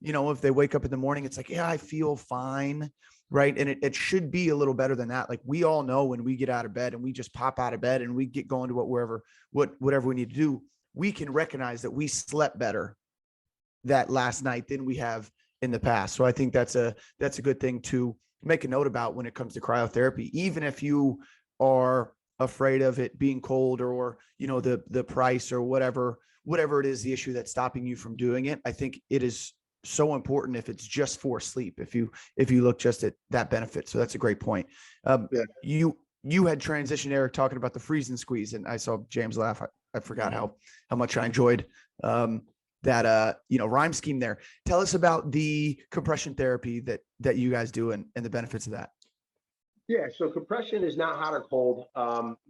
You know, if they wake up in the morning, it's like, yeah, I feel fine. Right. And it should be a little better than that. Like, we all know when we get out of bed and we just pop out of bed and we get going to whatever we need to do, we can recognize that we slept better that last night than we have in the past. So I think that's a good thing to make a note about when it comes to cryotherapy, even if you are afraid of it being cold or, you know, the price or whatever it is, the issue that's stopping you from doing it. I think it is so important if it's just for sleep, if you look just at that benefit. So that's a great point. You had transitioned, Aric, talking about the freeze and squeeze, and I saw James laugh. I forgot how much I enjoyed that rhyme scheme there. Tell us about the compression therapy that you guys do and the benefits of that. Yeah, so compression is not hot or cold.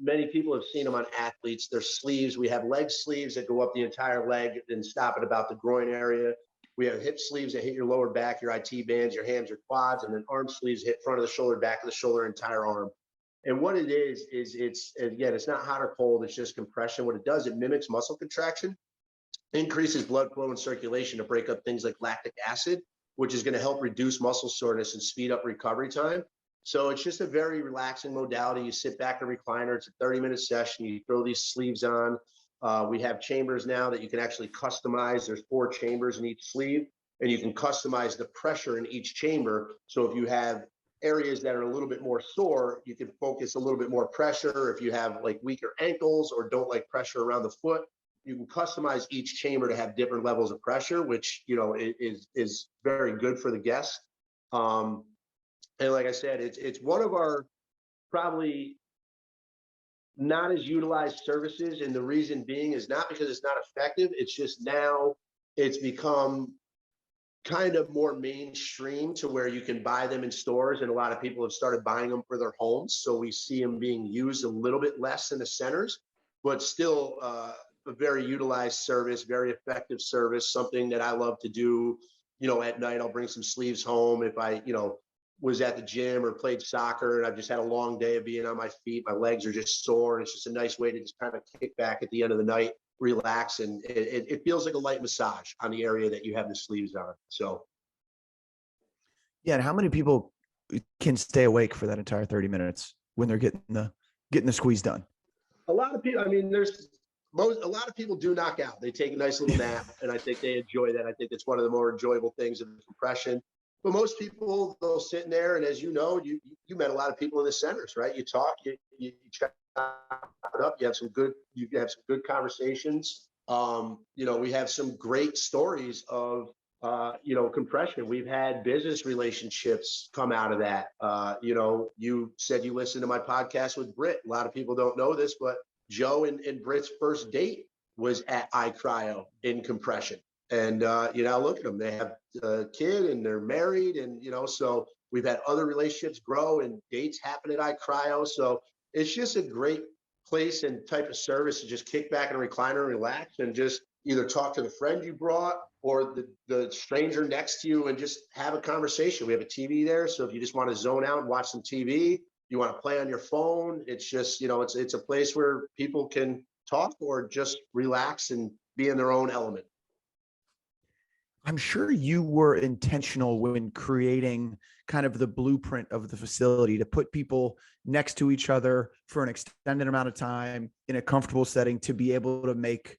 Many people have seen them on athletes. They're sleeves. We have leg sleeves that go up the entire leg and stop at about the groin area. We have hip sleeves that hit your lower back, your IT bands, your hams, your quads, and then arm sleeves hit front of the shoulder, back of the shoulder, entire arm. And what it is it's not hot or cold. It's just compression. What it does, it mimics muscle contraction, increases blood flow and circulation to break up things like lactic acid, which is going to help reduce muscle soreness and speed up recovery time. So it's just a very relaxing modality. You sit back in a recliner. It's a 30-minute session. You throw these sleeves on. We have chambers now that you can actually customize. There's 4 chambers in each sleeve, and you can customize the pressure in each chamber. So if you have areas that are a little bit more sore, you can focus a little bit more pressure. If you have like weaker ankles or don't like pressure around the foot, you can customize each chamber to have different levels of pressure, which, you know, is very good for the guest. And like I said, it's one of our probably not as utilized services. And the reason being is not because it's not effective. It's just now it's become kind of more mainstream to where you can buy them in stores. And a lot of people have started buying them for their homes. So we see them being used a little bit less in the centers, but still a very utilized service, very effective service, something that I love to do. You know, at night, I'll bring some sleeves home if I, you know, was at the gym or played soccer and I've just had a long day of being on my feet. My legs are just sore. And it's just a nice way to just kind of kick back at the end of the night, relax. And it feels like a light massage on the area that you have the sleeves on. So. Yeah. And how many people can stay awake for that entire 30 minutes when they're getting the squeeze done? A lot of people, I mean, a lot of people do knock out. They take a nice little nap and I think they enjoy that. I think it's one of the more enjoyable things of the compression. But most people, they'll sit in there, and as you know, you met a lot of people in the centers, right? You talk, you chat it up, you have some good conversations. You know, we have some great stories of compression. We've had business relationships come out of that. You know, you said you listened to my podcast with Britt. A lot of people don't know this, but Joe and Britt's first date was at iCryo in compression. And, look at them. They have a kid and they're married. And, so we've had other relationships grow and dates happen at iCryo. So it's just a great place and type of service to just kick back in a recliner and relax and just either talk to the friend you brought or the stranger next to you and just have a conversation. We have a TV there. So if you just want to zone out and watch some TV, you want to play on your phone, it's just, it's a place where people can talk or just relax and be in their own element. I'm sure you were intentional when creating kind of the blueprint of the facility to put people next to each other for an extended amount of time in a comfortable setting to be able to make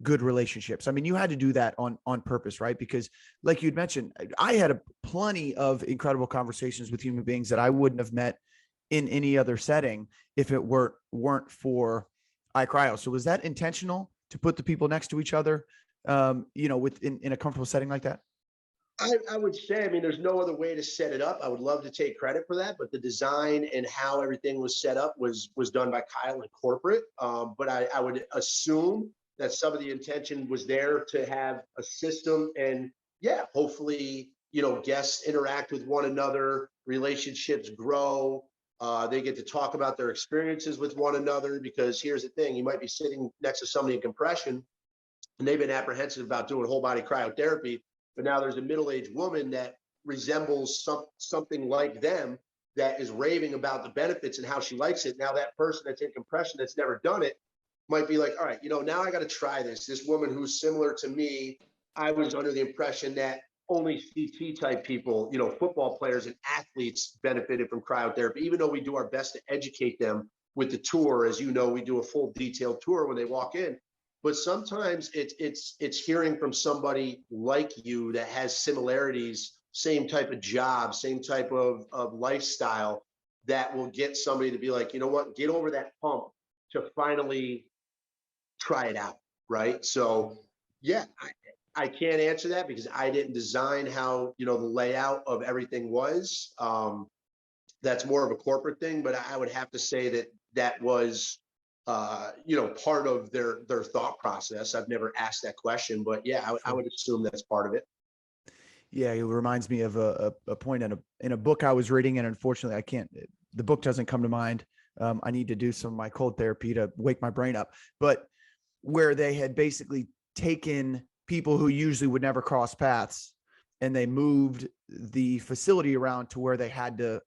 good relationships. I mean, you had to do that on purpose, right? Because like you'd mentioned, I had plenty of incredible conversations with human beings that I wouldn't have met in any other setting if it weren't for iCryo. So was that intentional to put the people next to each other, in a comfortable setting like that? I would say, I mean, there's no other way to set it up. I would love to take credit for that, but the design and how everything was set up was done by Kyle in corporate. But I would assume that some of the intention was there to have a system and hopefully, guests interact with one another, relationships grow. They get to talk about their experiences with one another, because here's the thing, you might be sitting next to somebody in compression and they've been apprehensive about doing whole body cryotherapy. But now there's a middle-aged woman that resembles something like them that is raving about the benefits and how she likes it. Now that person that's in compression that's never done it might be like, all right, now I got to try this. This woman who's similar to me, I was under the impression that only CT type people, football players and athletes benefited from cryotherapy, even though we do our best to educate them with the tour. As you know, we do a full detailed tour when they walk in. But sometimes it's hearing from somebody like you that has similarities, same type of job, same type of lifestyle, that will get somebody to be like, you know what, get over that hump to finally try it out, right? So I can't answer that because I didn't design how, the layout of everything was. That's more of a corporate thing, but I would have to say that was part of their thought process. I've never asked that question, but I would assume that's part of it. Yeah, it reminds me of a point in a book I was reading, and unfortunately the book doesn't come to mind. I need to do some of my cold therapy to wake my brain up, but where they had basically taken people who usually would never cross paths and they moved the facility around to where they had to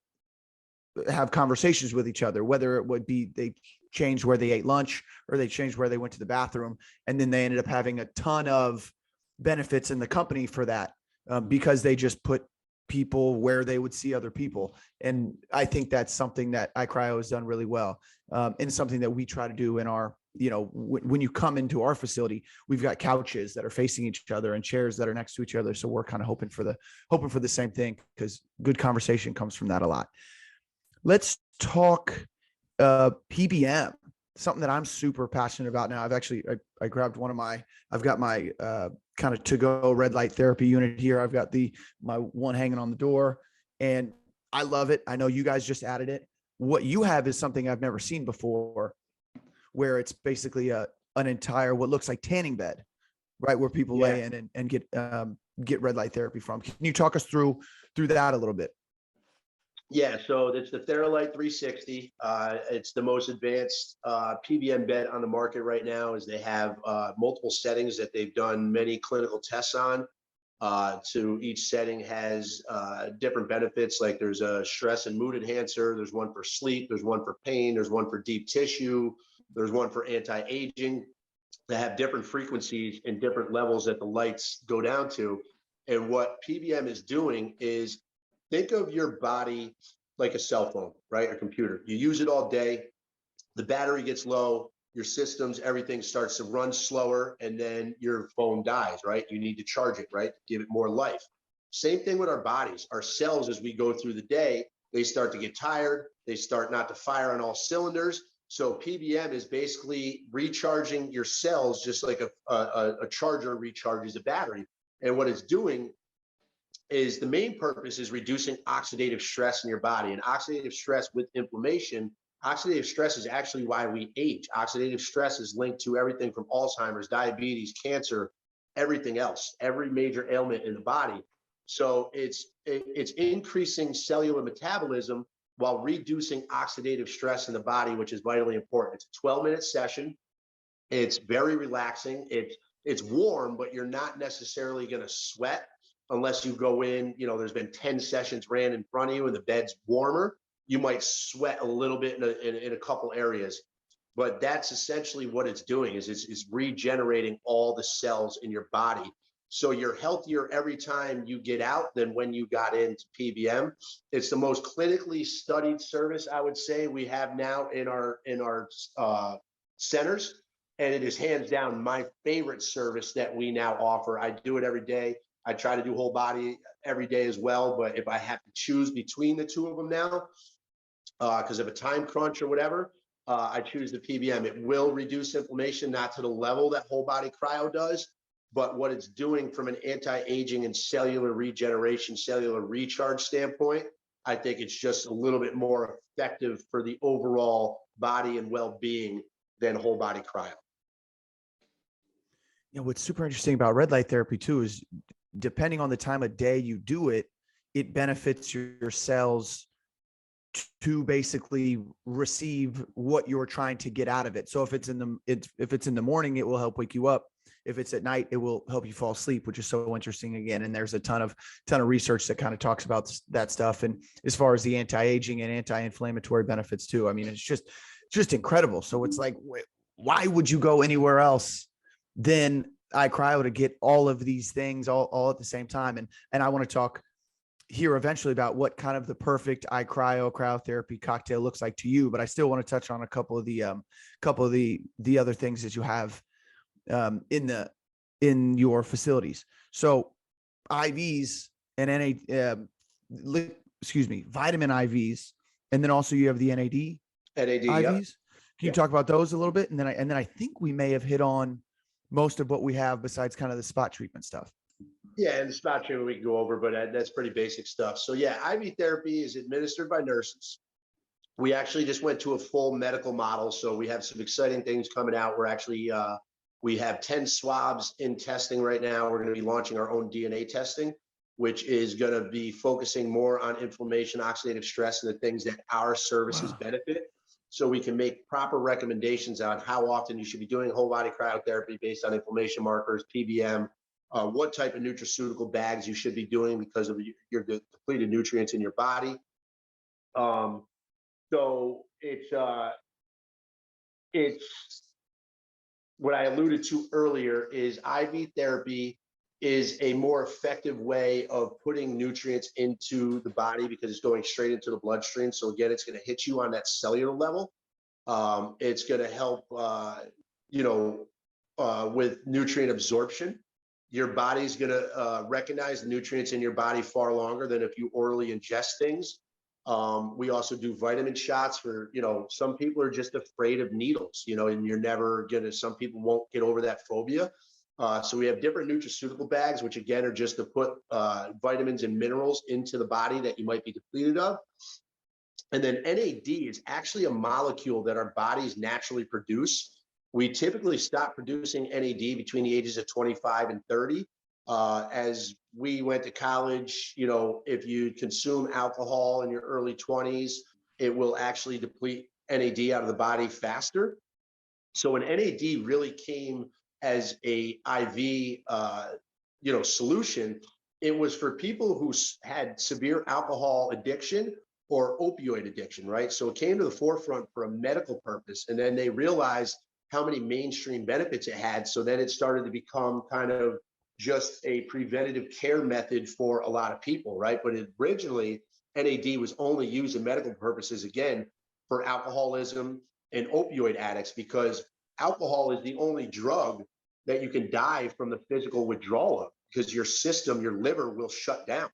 have conversations with each other, whether it would be they changed where they ate lunch or they changed where they went to the bathroom. And then they ended up having a ton of benefits in the company for that, because they just put people where they would see other people. And I think that's something that iCryo has done really well. And something that we try to do in our, when you come into our facility, we've got couches that are facing each other and chairs that are next to each other. So we're kind of hoping for the same thing, because good conversation comes from that a lot. Let's talk PBM, something that I'm super passionate about now. I grabbed I've got my kind of to-go red light therapy unit here. I've got my one hanging on the door, and I love it. I know you guys just added it. What you have is something I've never seen before, where it's basically an entire, what looks like tanning bed, right? Where people lay in and get red light therapy from. Can you talk us through that a little bit? Yeah, so it's the Theralite 360. It's the most advanced PBM bed on the market right now, as they have multiple settings that they've done many clinical tests on. To each setting has different benefits, like there's a stress and mood enhancer, there's one for sleep, there's one for pain, there's one for deep tissue, there's one for anti-aging. They have different frequencies and different levels that the lights go down to. And what PBM is doing is, think of your body like a cell phone, right? A computer. You use it all day, the battery gets low, your systems, everything starts to run slower, and then your phone dies, right? You need to charge it, right? Give it more life. Same thing with our bodies. Our cells, as we go through the day, they start to get tired. They start not to fire on all cylinders. So PBM is basically recharging your cells just like a charger recharges a battery. And what it's doing is, the main purpose is reducing oxidative stress in your body. And oxidative stress with inflammation Oxidative stress is actually why we age. Oxidative stress is linked to everything from Alzheimer's, diabetes, cancer, everything else, every major ailment in the body. So it's increasing cellular metabolism while reducing oxidative stress in the body, which is vitally important. It's a 12-minute session. It's very relaxing. It's warm, but you're not necessarily going to sweat unless you go in, you know, there's been 10 sessions ran in front of you and the bed's warmer. You might sweat a little bit in a couple areas, but that's essentially what it's doing is it's regenerating all the cells in your body. So you're healthier every time you get out than when you got into PBM. It's the most clinically studied service, I would say, we have now in our centers. And it is hands down my favorite service that we now offer. I do it every day. I try to do whole body every day as well. But if I have to choose between the two of them now, because of a time crunch or whatever, I choose the PBM. It will reduce inflammation, not to the level that whole body cryo does, but what it's doing from an anti-aging and cellular regeneration, cellular recharge standpoint, I think it's just a little bit more effective for the overall body and well-being than whole body cryo. You know, what's super interesting about red light therapy too is depending on the time of day you do it, it benefits your cells to basically receive what you're trying to get out of it. So if it's in the morning, it will help wake you up. If it's at night, it will help you fall asleep, which is so interesting again. And there's a ton of research that kind of talks about that stuff. And as far as the anti-aging and anti-inflammatory benefits too, I mean, it's just incredible. So it's like, why would you go anywhere else than iCryo to get all of these things all at the same time? And I want to talk here eventually about what kind of the perfect iCryo cryotherapy cocktail looks like to you, but I still want to touch on a couple of the other things that you have in your facilities. So IVs and vitamin IVs, and then also you have the NAD IVs. Yeah. Can you talk about those a little bit? And then I think we may have hit on most of what we have besides kind of the spot treatment stuff. Yeah, and the spot treatment we can go over, but that's pretty basic stuff. So yeah, IV therapy is administered by nurses. We actually just went to a full medical model. So we have some exciting things coming out. We're actually, we have 10 swabs in testing right now. We're going to be launching our own DNA testing, which is going to be focusing more on inflammation, oxidative stress, and the things that our services benefit. So we can make proper recommendations on how often you should be doing whole body cryotherapy based on inflammation markers, PBM, what type of nutraceutical bags you should be doing because of your depleted nutrients in your body. So it's what I alluded to earlier is IV therapy is a more effective way of putting nutrients into the body because it's going straight into the bloodstream. So again, it's going to hit you on that cellular level. It's going to help, with nutrient absorption. Your body's going to recognize the nutrients in your body far longer than if you orally ingest things. We also do vitamin shots for, some people are just afraid of needles, and you're never going to, some people won't get over that phobia. So we have different nutraceutical bags, which again are just to put vitamins and minerals into the body that you might be depleted of. And then NAD is actually a molecule that our bodies naturally produce. We typically stop producing NAD between the ages of 25 and 30. As we went to college, if you consume alcohol in your early 20s, it will actually deplete NAD out of the body faster. So when NAD really came as a IV, solution, it was for people who had severe alcohol addiction or opioid addiction, right? So it came to the forefront for a medical purpose, and then they realized how many mainstream benefits it had. So then it started to become kind of just a preventative care method for a lot of people, right? But originally, NAD was only used in medical purposes, again, for alcoholism and opioid addicts, because alcohol is the only drug that you can die from the physical withdrawal of, because your system, your liver will shut down.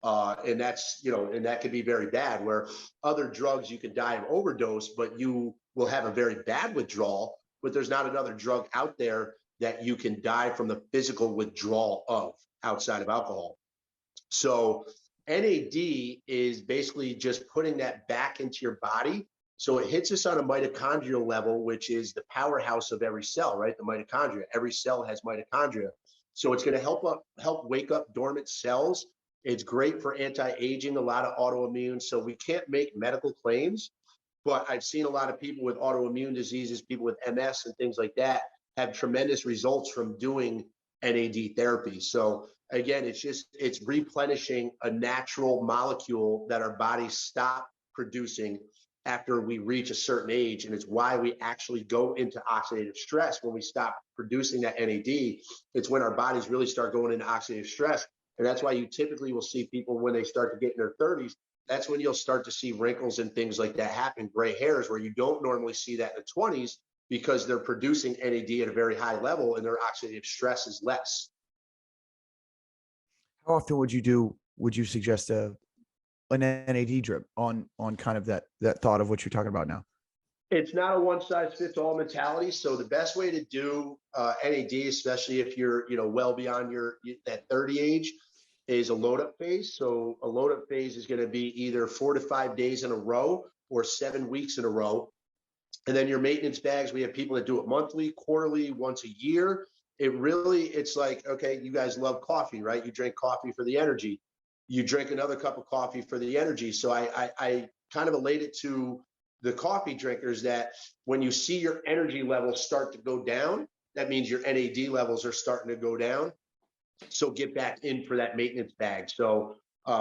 And that's, and that could be very bad, where other drugs you could die of overdose, but you will have a very bad withdrawal, but there's not another drug out there that you can die from the physical withdrawal of outside of alcohol. So NAD is basically just putting that back into your body So it hits us on a mitochondrial level, which is the powerhouse of every cell, right? The mitochondria. Every cell has mitochondria. So it's going to help wake up dormant cells. It's great for anti-aging, a lot of autoimmune. So we can't make medical claims, but I've seen a lot of people with autoimmune diseases, people with MS and things like that, have tremendous results from doing NAD therapy. So again, it's replenishing a natural molecule that our bodies stop producing after we reach a certain age. And it's why we actually go into oxidative stress when we stop producing that NAD. It's when our bodies really start going into oxidative stress. And that's why you typically will see people when they start to get in their 30s. That's when you'll start to see wrinkles and things like that happen, gray hairs, where you don't normally see that in the 20s because they're producing NAD at a very high level and their oxidative stress is less. How often would you suggest an NAD drip on kind of that thought of what you're talking about now? It's not a one size fits all mentality. So the best way to do NAD, especially if you're well beyond that 30 age, is a load up phase. So a load up phase is going to be either 4 to 5 days in a row or 7 weeks in a row. And then your maintenance bags, we have people that do it monthly, quarterly, once a year. It's like, okay, you guys love coffee, right? You drink coffee for the energy. You drink another cup of coffee for the energy. So I kind of relate it to the coffee drinkers that when you see your energy levels start to go down, that means your NAD levels are starting to go down. So get back in for that maintenance bag. So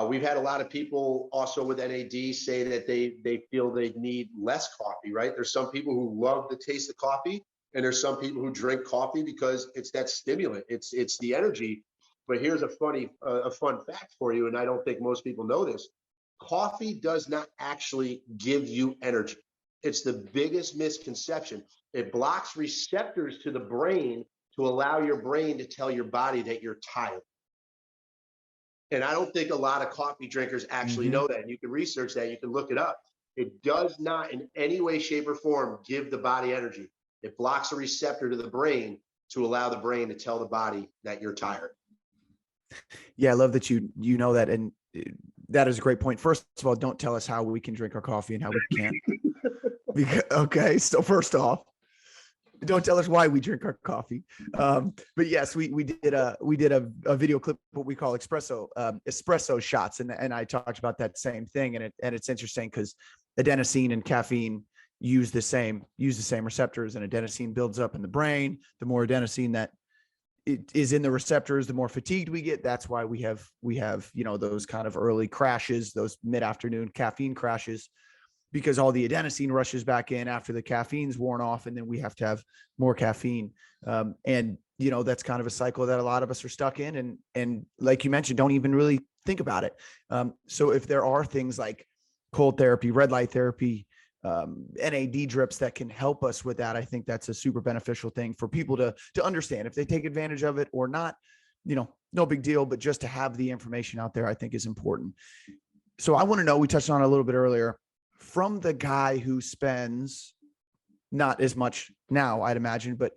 we've had a lot of people also with NAD say that they feel they need less coffee, right? There's some people who love the taste of coffee, and there's some people who drink coffee because it's that stimulant. It's the energy. But here's a fun fact for you, and I don't think most people know this. Coffee does not actually give you energy. It's the biggest misconception. It blocks receptors to the brain to allow your brain to tell your body that you're tired. And I don't think a lot of coffee drinkers actually know that. And you can research that. You can look it up. It does not in any way, shape, or form give the body energy. It blocks a receptor to the brain to allow the brain to tell the body that you're tired. Yeah, I love that you know that. And that is a great point. First of all, don't tell us how we can drink our coffee and how we can't. Okay, so first off, don't tell us why we drink our coffee. But yes, we did a video clip, what we call espresso shots. And I talked about that same thing. And it's interesting because adenosine and caffeine use the same receptors, and adenosine builds up in the brain. The more adenosine that it is in the receptors, the more fatigued we get. That's why we have, those kind of early crashes, those mid-afternoon caffeine crashes, because all the adenosine rushes back in after the caffeine's worn off, and then we have to have more caffeine. And that's kind of a cycle that a lot of us are stuck in. And like you mentioned, don't even really think about it. So if there are things like cold therapy, red light therapy, NAD drips that can help us with that, I think that's a super beneficial thing for people to understand. If they take advantage of it or not, no big deal, but just to have the information out there, I think is important. So I want to know, we touched on it a little bit earlier, from the guy who spends not as much now, I'd imagine, but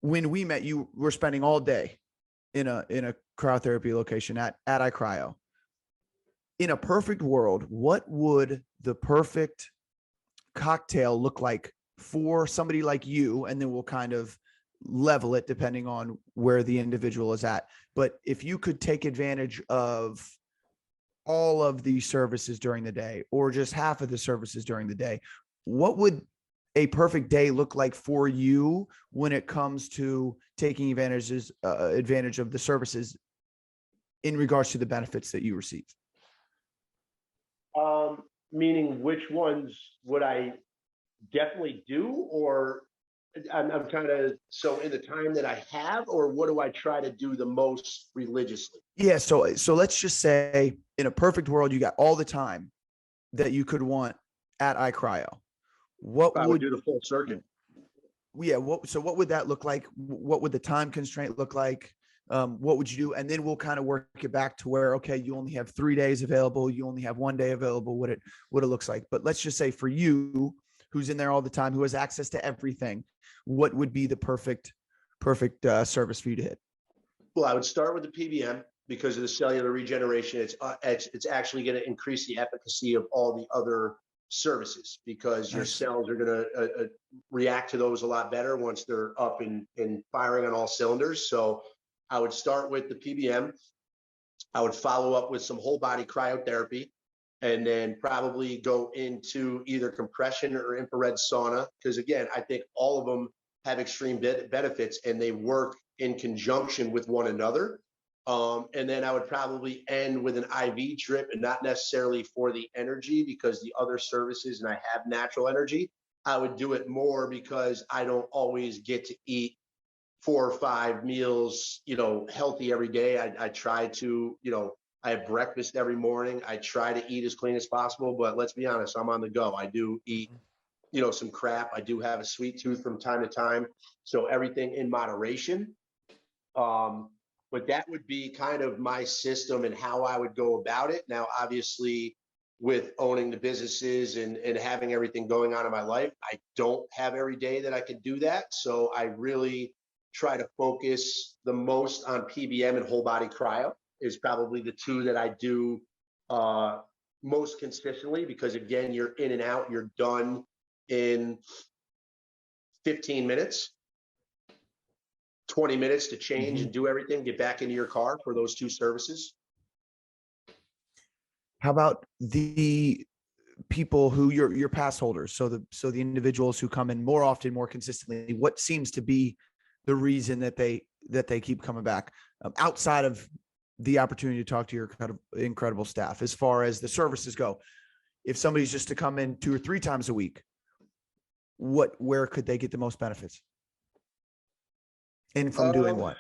when we met, you were spending all day in a cryotherapy location at iCryo. In a perfect world, what would the perfect cocktail look like for somebody like you? And then we'll kind of level it depending on where the individual is at. But if you could take advantage of all of the services during the day, or just half of the services during the day, what would a perfect day look like for you when it comes to taking advantage of the services in regards to the benefits that you receive? Meaning which ones would I definitely do, or I'm kind of, so in the time that I have, or what do I try to do the most religiously? Yeah. So let's just say in a perfect world, you got all the time that you could want at iCryo. What I would do the full circuit? Yeah. What would that look like? What would the time constraint look like? What would you do? And then we'll kind of work it back to where, okay, you only have 3 days available. You only have 1 day available, what it looks like. But let's just say for you, who's in there all the time, who has access to everything, what would be the perfect service for you to hit? Well, I would start with the PBM because of the cellular regeneration. It's actually going to increase the efficacy of all the other services, because your Nice. cells are going to react to those a lot better once they're up and firing on all cylinders. So I would start with the PBM. I would follow up with some whole body cryotherapy, and then probably go into either compression or infrared sauna. Because again, I think all of them have extreme benefits, and they work in conjunction with one another. And then I would probably end with an IV drip, and not necessarily for the energy, because the other services, and I have natural energy, I would do it more because I don't always get to eat 4 or 5 meals, healthy every day. I try to, I have breakfast every morning. I try to eat as clean as possible, but let's be honest, I'm on the go. I do eat, some crap. I do have a sweet tooth from time to time. So everything in moderation. But that would be kind of my system and how I would go about it. Now, obviously, with owning the businesses and having everything going on in my life, I don't have every day that I can do that. So I really try to focus the most on PBM and whole body cryo is probably the two that I do most consistently, because again, you're in and out, you're done in 15 minutes. 20 minutes to change and do everything, get back into your car for those two services. How about the people who your pass holders? So the individuals who come in more often, more consistently, what seems to be the reason that they keep coming back, outside of the opportunity to talk to your kind of incredible staff, as far as the services go? If somebody's just to come in 2 or 3 times a week, where could they get the most benefits? And from doing what?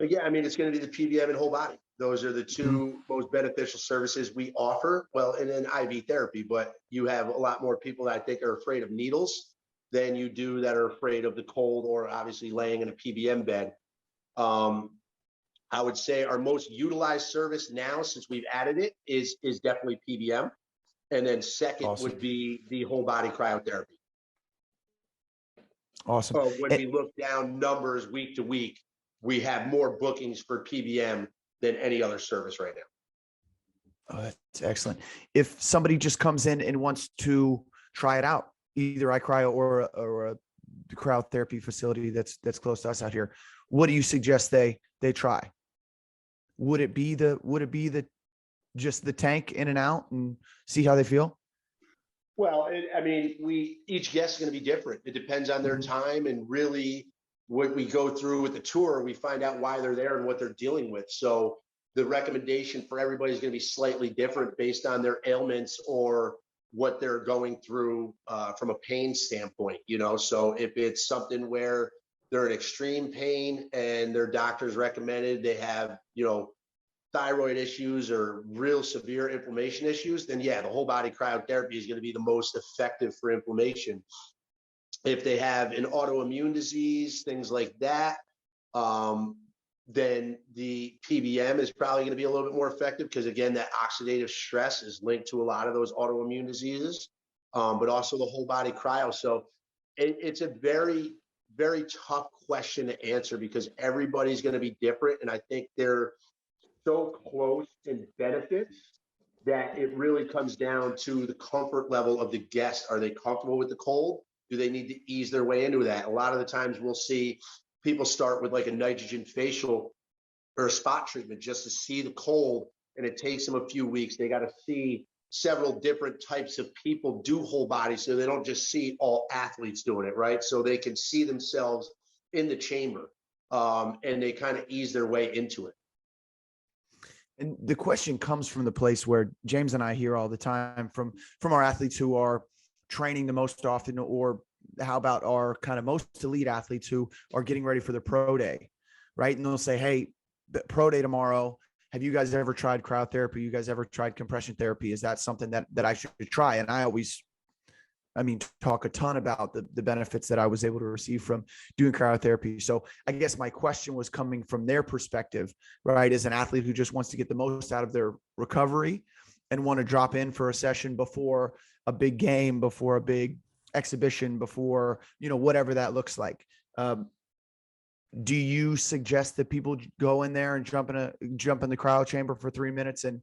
Yeah, I mean, it's going to be the PBM and whole body. Those are the two most beneficial services we offer. Well, and then IV therapy, but you have a lot more people that I think are afraid of needles than you do that are afraid of the cold, or obviously laying in a PBM bed. I would say our most utilized service now, since we've added it, is definitely PBM. And then second would be the whole body cryotherapy. Awesome. When we look down numbers week to week, we have more bookings for PBM than any other service right now. Oh, that's excellent. If somebody just comes in and wants to try it out, either iCryo or a cryotherapy facility that's close to us out here, what do you suggest they try? Would it be just the tank in and out and see how they feel? Well, each guest is going to be different. It depends on their time, and really what we go through with the tour, we find out why they're there and what they're dealing with. So the recommendation for everybody is going to be slightly different based on their ailments or what they're going through from a pain standpoint, So if it's something where they're in extreme pain and their doctors recommended they have, thyroid issues or real severe inflammation issues, then yeah, the whole body cryotherapy is going to be the most effective for inflammation. If they have an autoimmune disease, things like that, then the PBM is probably going to be a little bit more effective, because again, that oxidative stress is linked to a lot of those autoimmune diseases, but also the whole body cryo. So it's a very, very tough question to answer, because everybody's going to be different. And I think they're so close in benefits that it really comes down to the comfort level of the guest. Are they comfortable with the cold? Do they need to ease their way into that? A lot of the times we'll see people start with like a nitrogen facial or a spot treatment just to see the cold, and it takes them a few weeks. They got to see several different types of people do whole body, so they don't just see all athletes doing it, right? So they can see themselves in the chamber, and they kind of ease their way into it. And the question comes from the place where James and I hear all the time from our athletes who are training the most often, or how about our kind of most elite athletes who are getting ready for their pro day, right? And they'll say, hey, pro day tomorrow, have you guys ever tried cryotherapy? You guys ever tried compression therapy? Is that something that I should try? And I always, talk a ton about the benefits that I was able to receive from doing cryotherapy. So I guess my question was coming from their perspective, right? As an athlete who just wants to get the most out of their recovery and want to drop in for a session before a big game, before a big exhibition, before, whatever that looks like. Do you suggest that people go in there and jump in the cryo chamber for 3 minutes and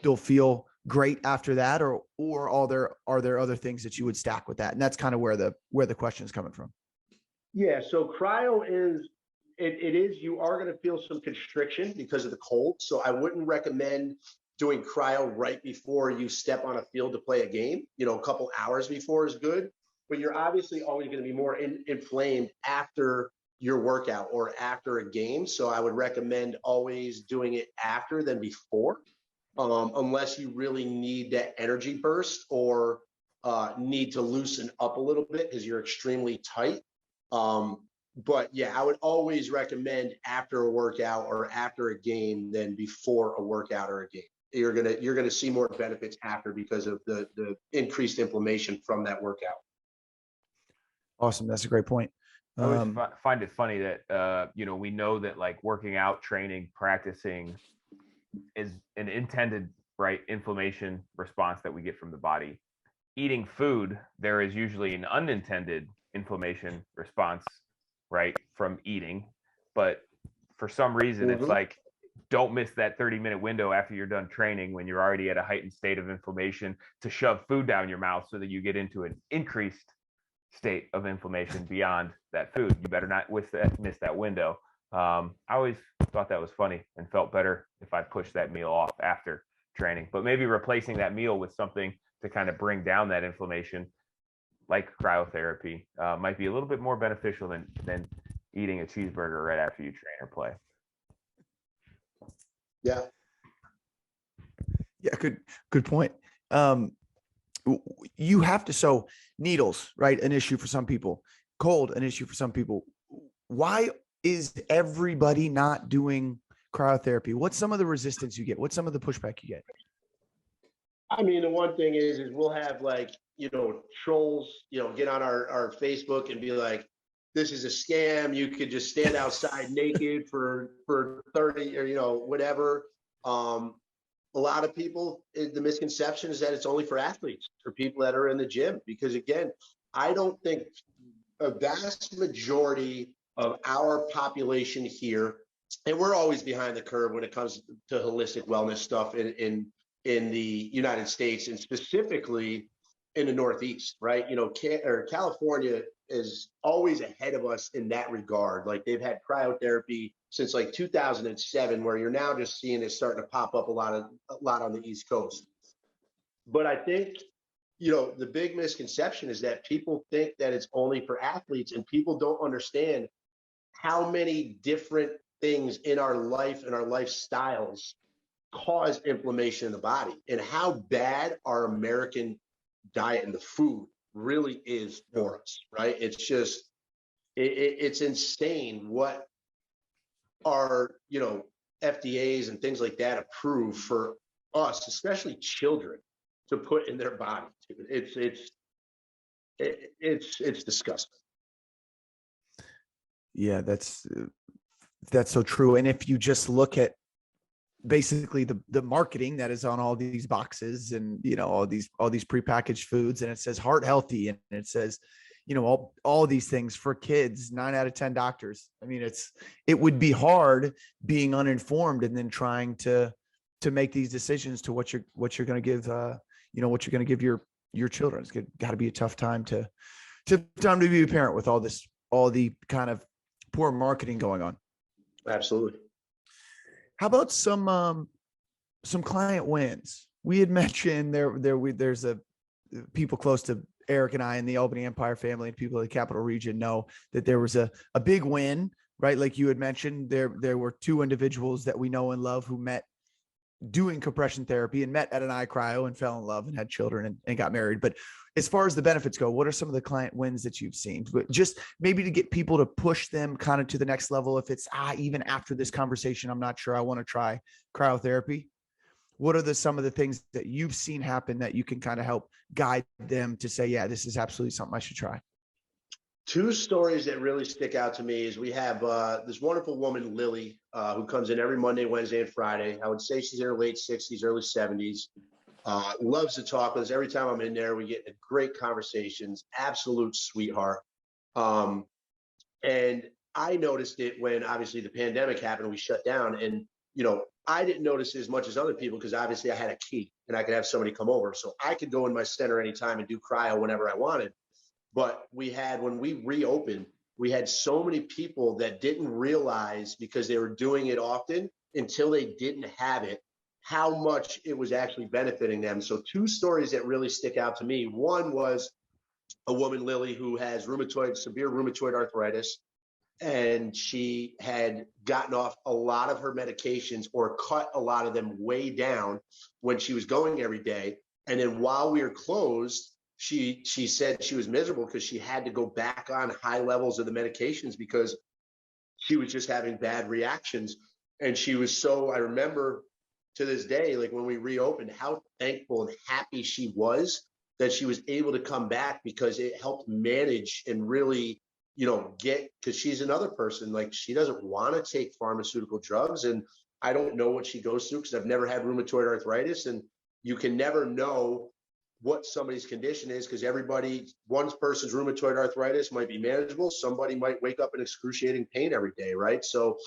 they'll feel great after that, or are there other things that you would stack with that? And that's kind of where the question is coming from. Yeah, so cryo is, it is, you are going to feel some constriction because of the cold. So I wouldn't recommend doing cryo right before you step on a field to play a game. You know, a couple hours before is good, but you're obviously always going to be more inflamed after your workout or after a game. So I would recommend always doing it after than before, unless you really need that energy burst or need to loosen up a little bit because you're extremely tight. But yeah, I would always recommend after a workout or after a game than before a workout or a game. You're gonna see more benefits after because of the increased inflammation from that workout. Awesome. That's a great point. I always find it funny that you know, we know that like working out, training, practicing is an intended, right, inflammation response that we get from the body. Eating food, there is usually an unintended inflammation response, right, from eating. But for some reason, it's like, don't miss that 30-minute window after you're done training when you're already at a heightened state of inflammation to shove food down your mouth so that you get into an increased state of inflammation beyond that food. You better not miss that window. I always thought that was funny and felt better if I pushed that meal off after training. But maybe replacing that meal with something to kind of bring down that inflammation, like cryotherapy, might be a little bit more beneficial than eating a cheeseburger right after you train or play. Yeah. Yeah, good point. You have to, so needles, right? An issue for some people, cold, an issue for some people. Why is everybody not doing cryotherapy? What's some of the resistance you get? What's some of the pushback you get? I mean, the one thing is we'll have like, you know, trolls, you know, get on our Facebook and be like, this is a scam. You could just stand outside naked for 30 or, you know, whatever. A lot of people, the misconception is that it's only for athletes, for people that are in the gym, because again, I don't think a vast majority of our population here, and we're always behind the curve when it comes to holistic wellness stuff in the United States, and specifically in the Northeast, right? You know, California is always ahead of us in that regard. Like they've had cryotherapy since like 2007, where you're now just seeing it starting to pop up a lot on the East Coast. But I think, you know, the big misconception is that people think that it's only for athletes, and people don't understand how many different things in our life and our lifestyles cause inflammation in the body, and how bad our American diet and the food really is for us, right? It's just, it's insane what our, you know, FDAs and things like that approve for us, especially children, to put in their body. It's disgusting. Yeah, that's so true. And if you just look at basically the marketing that is on all these boxes and, you know, all these prepackaged foods, and it says heart healthy, and it says, you know, all these things for kids, 9 out of 10 doctors. I mean, it would be hard being uninformed and then trying to make these decisions to what you're going to give, you know, what you're going to give your children. It's got to be a tough time to be a parent with all the kind of poor marketing going on. Absolutely. How about some client wins? We had mentioned there's people close to Aric and I in the Albany Empire family, and people in the Capital Region know that there was a big win, right? Like you had mentioned, there were 2 individuals that we know and love who met doing compression therapy and met at an iCryo and fell in love and had children and got married. But as far as the benefits go, what are some of the client wins that you've seen? But just maybe to get people to push them kind of to the next level. If it's, even after this conversation, I'm not sure I want to try cryotherapy. What are some of the things that you've seen happen that you can kind of help guide them to say, yeah, this is absolutely something I should try? 2 stories that really stick out to me is we have this wonderful woman, Lily, who comes in every Monday, Wednesday, and Friday. I would say she's in her late 60s, early 70s. Loves to talk with us. Every time I'm in there, we get great conversations. Absolute sweetheart. And I noticed it when obviously the pandemic happened, we shut down. And, you know, I didn't notice it as much as other people because obviously I had a key, and I could have somebody come over. So I could go in my center anytime and do cryo whenever I wanted. But when we reopened, we had so many people that didn't realize, because they were doing it often until they didn't have it, how much it was actually benefiting them. So 2 stories that really stick out to me. One was a woman, Lily, who has severe rheumatoid arthritis, and she had gotten off a lot of her medications or cut a lot of them way down when she was going every day. And then while we were closed, she said she was miserable because she had to go back on high levels of the medications because she was just having bad reactions. And she was I remember to this day, like when we reopened, how thankful and happy she was that she was able to come back, because it helped manage and really, because she's another person, like she doesn't want to take pharmaceutical drugs. And I don't know what she goes through because I've never had rheumatoid arthritis, and you can never know what somebody's condition is, because one person's rheumatoid arthritis might be manageable. Somebody might wake up in excruciating pain every day, right? So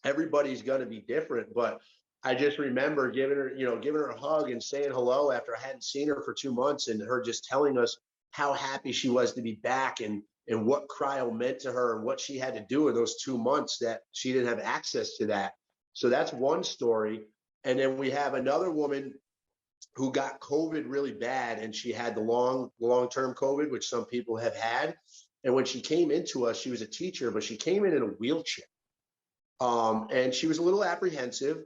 everybody's going to be different. But I just remember giving her a hug and saying hello after I hadn't seen her for 2 months, and her just telling us how happy she was to be back, and what cryo meant to her and what she had to do in those 2 months that she didn't have access to that. So that's one story. And then we have another woman who got COVID really bad, and she had the long-term COVID, which some people have had. And when she came into us, she was a teacher, but she came in a wheelchair. And she was a little apprehensive.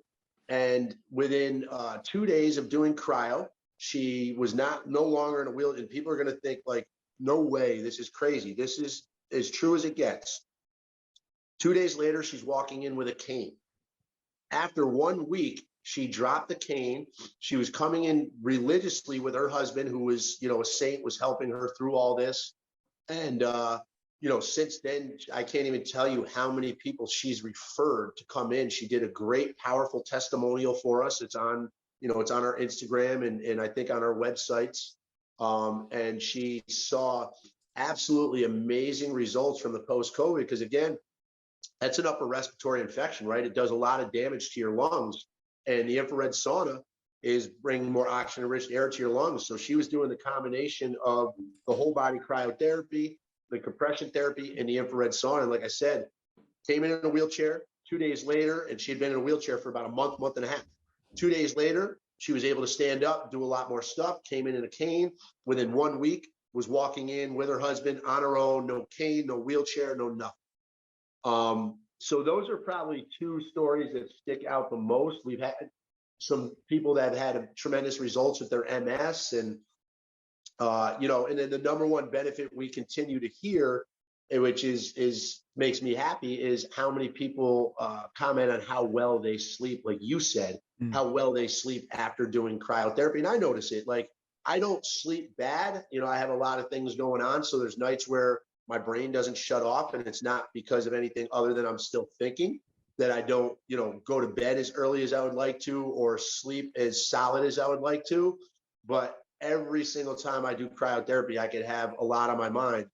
And within 2 days of doing cryo, she was no longer in a wheelchair. And people are going to think like, no way, this is crazy. This is as true as it gets. 2 days later, she's walking in with a cane. After 1 week, she dropped the cane. She was coming in religiously with her husband, who was, a saint, was helping her through all this. And, since then, I can't even tell you how many people she's referred to come in. She did a great, powerful testimonial for us. It's on our Instagram and I think on our websites. And she saw absolutely amazing results from the post-COVID, because again, that's an upper respiratory infection, right? It does a lot of damage to your lungs, and the infrared sauna is bringing more oxygen-rich air to your lungs. So she was doing the combination of the whole body cryotherapy, the compression therapy, and the infrared sauna. And like I said, came in a wheelchair 2 days later, and she had been in a wheelchair for about a month and a half. 2 days later, she was able to stand up, do a lot more stuff, came in a cane. Within 1 week, was walking in with her husband on her own, no cane, no wheelchair, no nothing. So those are probably 2 stories that stick out the most. We've had some people that have had tremendous results with their MS, and and then the number one benefit we continue to hear, which makes me happy, is how many people comment on how well they sleep. Like you said, how well they sleep after doing cryotherapy. And I notice it. Like, I don't sleep bad. I have a lot of things going on. So there's nights where my brain doesn't shut off, and it's not because of anything other than I'm still thinking, that I don't, go to bed as early as I would like to, or sleep as solid as I would like to. But every single time I do cryotherapy, I could have a lot on my mind.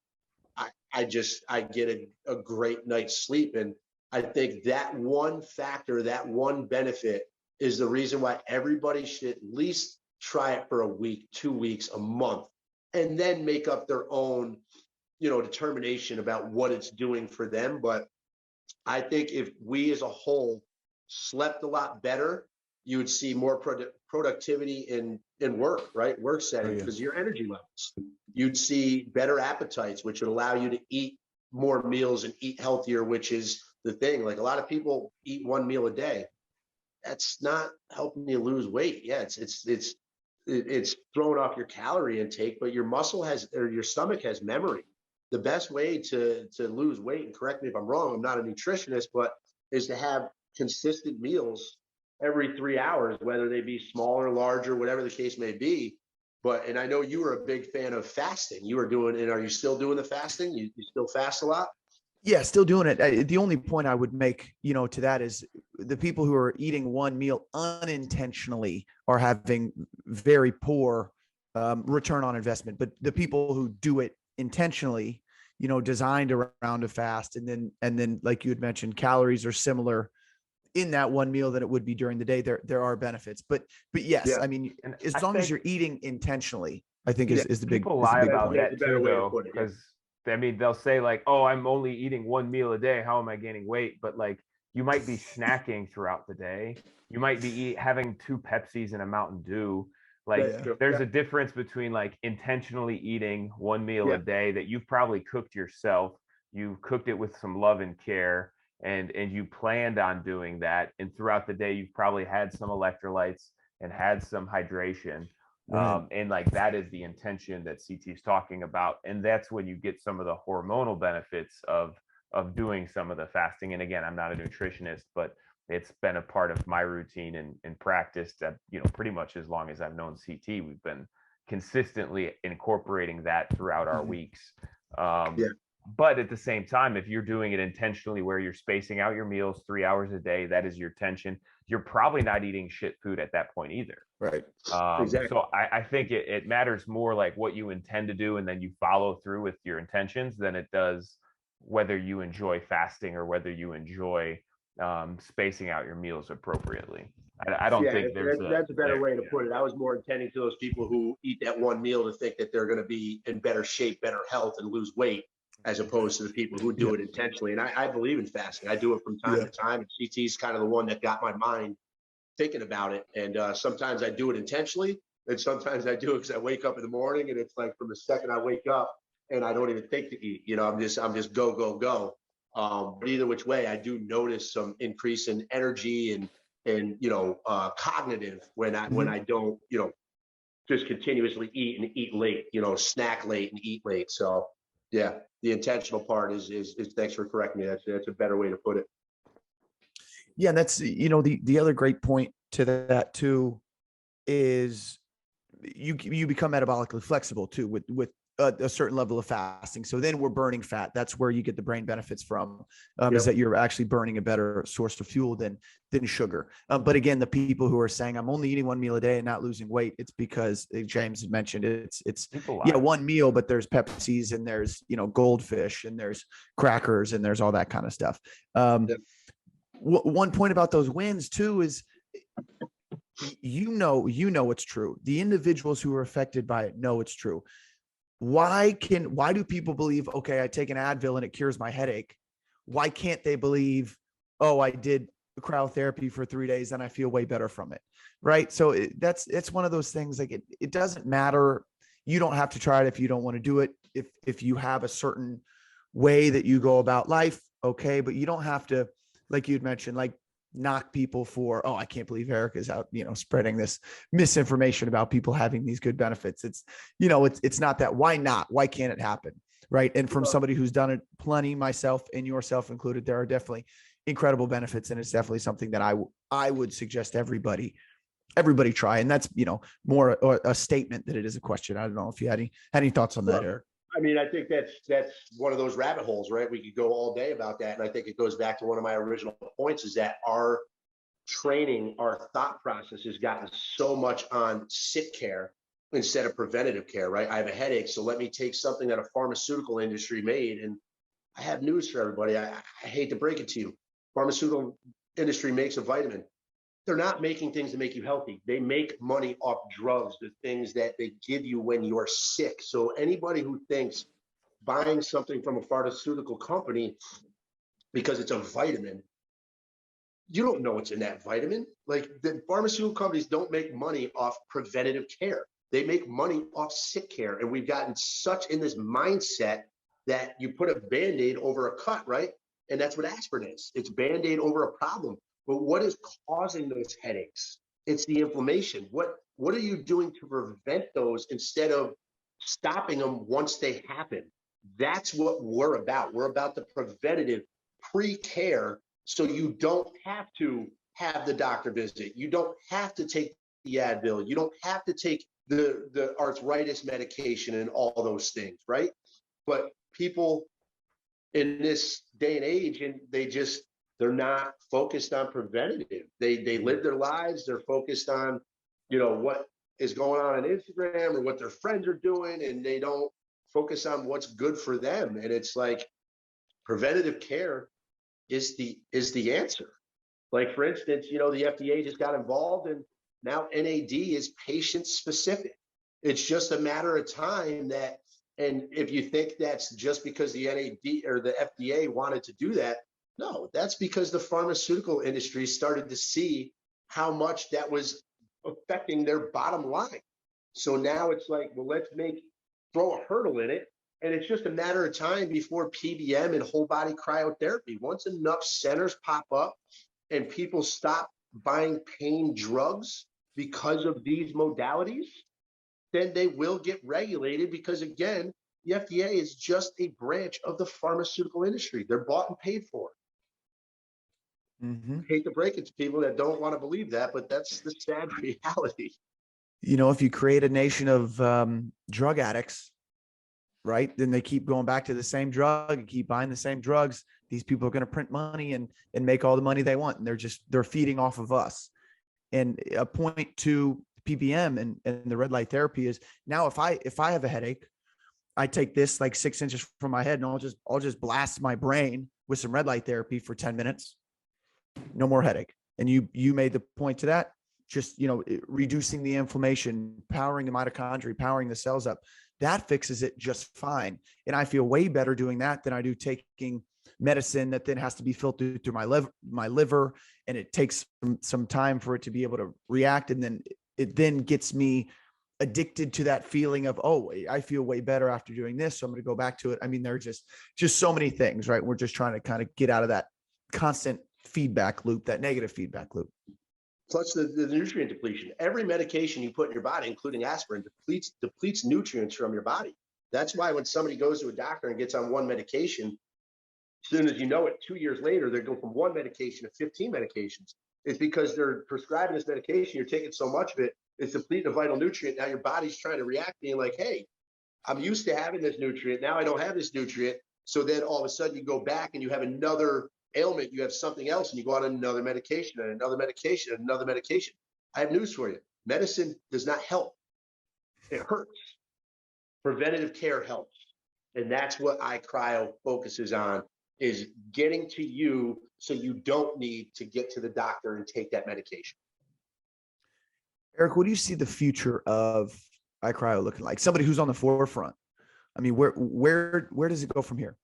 I get a great night's sleep. And I think that one factor, that one benefit, is the reason why everybody should at least try it for a week, 2 weeks, a month, and then make up their own, determination about what it's doing for them. But I think if we as a whole slept a lot better, you would see more productivity in work, right? Work setting, because your energy levels. You'd see better appetites, which would allow you to eat more meals and eat healthier, which is the thing. Like, a lot of people eat 1 meal a day. That's not helping you lose weight. Yeah, it's throwing off your calorie intake, but your your stomach has memory. The best way to lose weight, and correct me if I'm wrong, I'm not a nutritionist, but is to have consistent meals every 3 hours, whether they be smaller, larger, whatever the case may be. And I know you were a big fan of fasting. You were doing, and are you still doing the fasting? You still fast a lot? Yeah, still doing it. The only point I would make, to that is the people who are eating 1 meal unintentionally are having very poor return on investment. But the people who do it intentionally, designed around a fast, and then like you had mentioned, calories are similar in that one meal than it would be during the day. There are benefits, but yes, Yeah. I mean, And as I long as think you're eating intentionally, I think is the big, people is the lie big about point. that That's a better too, way to though, put it, yeah. because I mean, they'll say like, "Oh, I'm only eating one meal a day. How am I gaining weight?" But like, you might be snacking throughout the day. You might be having 2 Pepsis and a Mountain Dew. Like, That's true. there's Yeah. a difference between like intentionally eating one meal Yeah. a day that you've probably cooked yourself. You cooked it with some love and care, and you planned on doing that. And throughout the day, you've probably had some electrolytes and had some hydration. Right. And like that is the intention that CT is talking about, and that's when you get some of the hormonal benefits of doing some of the fasting. And again, I'm not a nutritionist, but it's been a part of my routine and practice that, pretty much as long as I've known CT, we've been consistently incorporating that throughout our weeks. Yeah. But at the same time, if you're doing it intentionally where you're spacing out your meals 3 hours a day, that is your intention, you're probably not eating shit food at that point either. Right. Exactly. So I think it matters more like what you intend to do and then you follow through with your intentions than it does whether you enjoy fasting or whether you enjoy spacing out your meals appropriately. I don't think that's a better way to put it. I was more intending to those people who eat that one meal to think that they're going to be in better shape, better health, and lose weight, as opposed to the people who do it intentionally. And I believe in fasting. I do it from time to time. And CT's kind of the one that got my mind thinking about it. And sometimes I do it intentionally, and sometimes I do it because I wake up in the morning and it's like from the second I wake up and I don't even think to eat. I'm just go go go. But either which way, I do notice some increase in energy and cognitive when I don't just continuously eat and eat late. Snack late and eat late. So yeah, the intentional part is thanks for correcting me. That's a better way to put it. Yeah, and that's the other great point to that too is you become metabolically flexible too with a certain level of fasting. So then we're burning fat. That's where you get the brain benefits from, is that you're actually burning a better source of fuel than sugar. But again, the people who are saying I'm only eating one meal a day and not losing weight, it's because James had mentioned it's one meal, but there's Pepsis and there's goldfish and there's crackers and there's all that kind of stuff. One point about those wins too is it's true. The individuals who are affected by it know it's true. Why do people believe, okay, I take an Advil and it cures my headache? Why can't they believe, oh, I did cryotherapy for 3 days and I feel way better from it? Right. So it's one of those things, like it doesn't matter. You don't have to try it if you don't want to do it. If you have a certain way that you go about life, okay, but you don't have to, like you'd mentioned, like knock people for, oh, I can't believe Aric is out, spreading this misinformation about people having these good benefits. It's not that. Why not? Why can't it happen? Right. And from somebody who's done it plenty, myself and yourself included, there are definitely incredible benefits. And it's definitely something that I would suggest everybody try. And that's, more a statement than it is a question. I don't know if you had any thoughts on that, Aric. I mean, I think that's one of those rabbit holes, right? We could go all day about that. And I think it goes back to one of my original points, is that our training, our thought process has gotten so much on sick care instead of preventative care, right? I have a headache, so let me take something that a pharmaceutical industry made. And I have news for everybody. I hate to break it to you. Pharmaceutical industry makes a vitamin. They're not making things to make you healthy. They make money off drugs, the things that they give you when you're sick. So anybody who thinks buying something from a pharmaceutical company because it's a vitamin, you don't know what's in that vitamin. Like, the pharmaceutical companies don't make money off preventative care. They make money off sick care. And we've gotten such in this mindset that you put a Band-Aid over a cut, right? And that's what aspirin is. It's Band-Aid over a problem. But what is causing those headaches? It's the inflammation. What are you doing to prevent those instead of stopping them once they happen? That's what we're about. We're about the preventative pre-care, so you don't have to have the doctor visit. You don't have to take the Advil. You don't have to take the arthritis medication and all those things, right? But people in this day and age, and they're not focused on preventative. They live their lives. They're focused on, what is going on Instagram or what their friends are doing, and they don't focus on what's good for them. And it's like, preventative care is the answer. Like for instance, you know, the FDA just got involved and now NAD is patient specific. It's just a matter of time that, and if you think that's just because the NAD or the FDA wanted to do that, no, that's because the pharmaceutical industry started to see how much that was affecting their bottom line. So now it's like, well, throw a hurdle in it. And it's just a matter of time before PBM and whole body cryotherapy. Once enough centers pop up and people stop buying pain drugs because of these modalities, then they will get regulated because, again, the FDA is just a branch of the pharmaceutical industry. They're bought and paid for. Mm-hmm. I hate to break it to people that don't want to believe that, but that's the sad reality. You know, if you create a nation of drug addicts, right, then they keep going back to the same drug and keep buying the same drugs. These people are going to print money and make all the money they want. And they're feeding off of us. And a point to PBM and the red light therapy is now if I have a headache, I take this like 6 inches from my head and I'll just blast my brain with some red light therapy for 10 minutes. No more headache. And you made the point to that, just, you know, reducing the inflammation, powering the mitochondria, powering the cells up, that fixes it just fine. And I feel way better doing that than I do taking medicine that then has to be filtered through my liver. And it takes some time for it to be able to react. And then it then gets me addicted to that feeling of, oh, I feel way better after doing this, so I'm going to go back to it. I mean, there are just so many things, right? We're just trying to kind of get out of that constant feedback loop, that negative feedback loop. Plus the nutrient depletion. Every medication you put in your body, including aspirin, depletes nutrients from your body. That's why when somebody goes to a doctor and gets on one medication, as soon as you know it, 2 years later, they're going from one medication to 15 medications. It's because they're prescribing this medication, you're taking so much of it, it's depleting a vital nutrient. Now your body's trying to react, being like, hey, I'm used to having this nutrient. Now I don't have this nutrient. So then all of a sudden you go back and you have another ailment, you have something else, and you go on another medication and another medication and another medication. I have news for you. Medicine does not help. It hurts. Preventative care helps. And that's what iCryo focuses on, is getting to you so you don't need to get to the doctor and take that medication. Aric, what do you see the future of iCryo looking like? Somebody who's on the forefront. I mean, where does it go from here?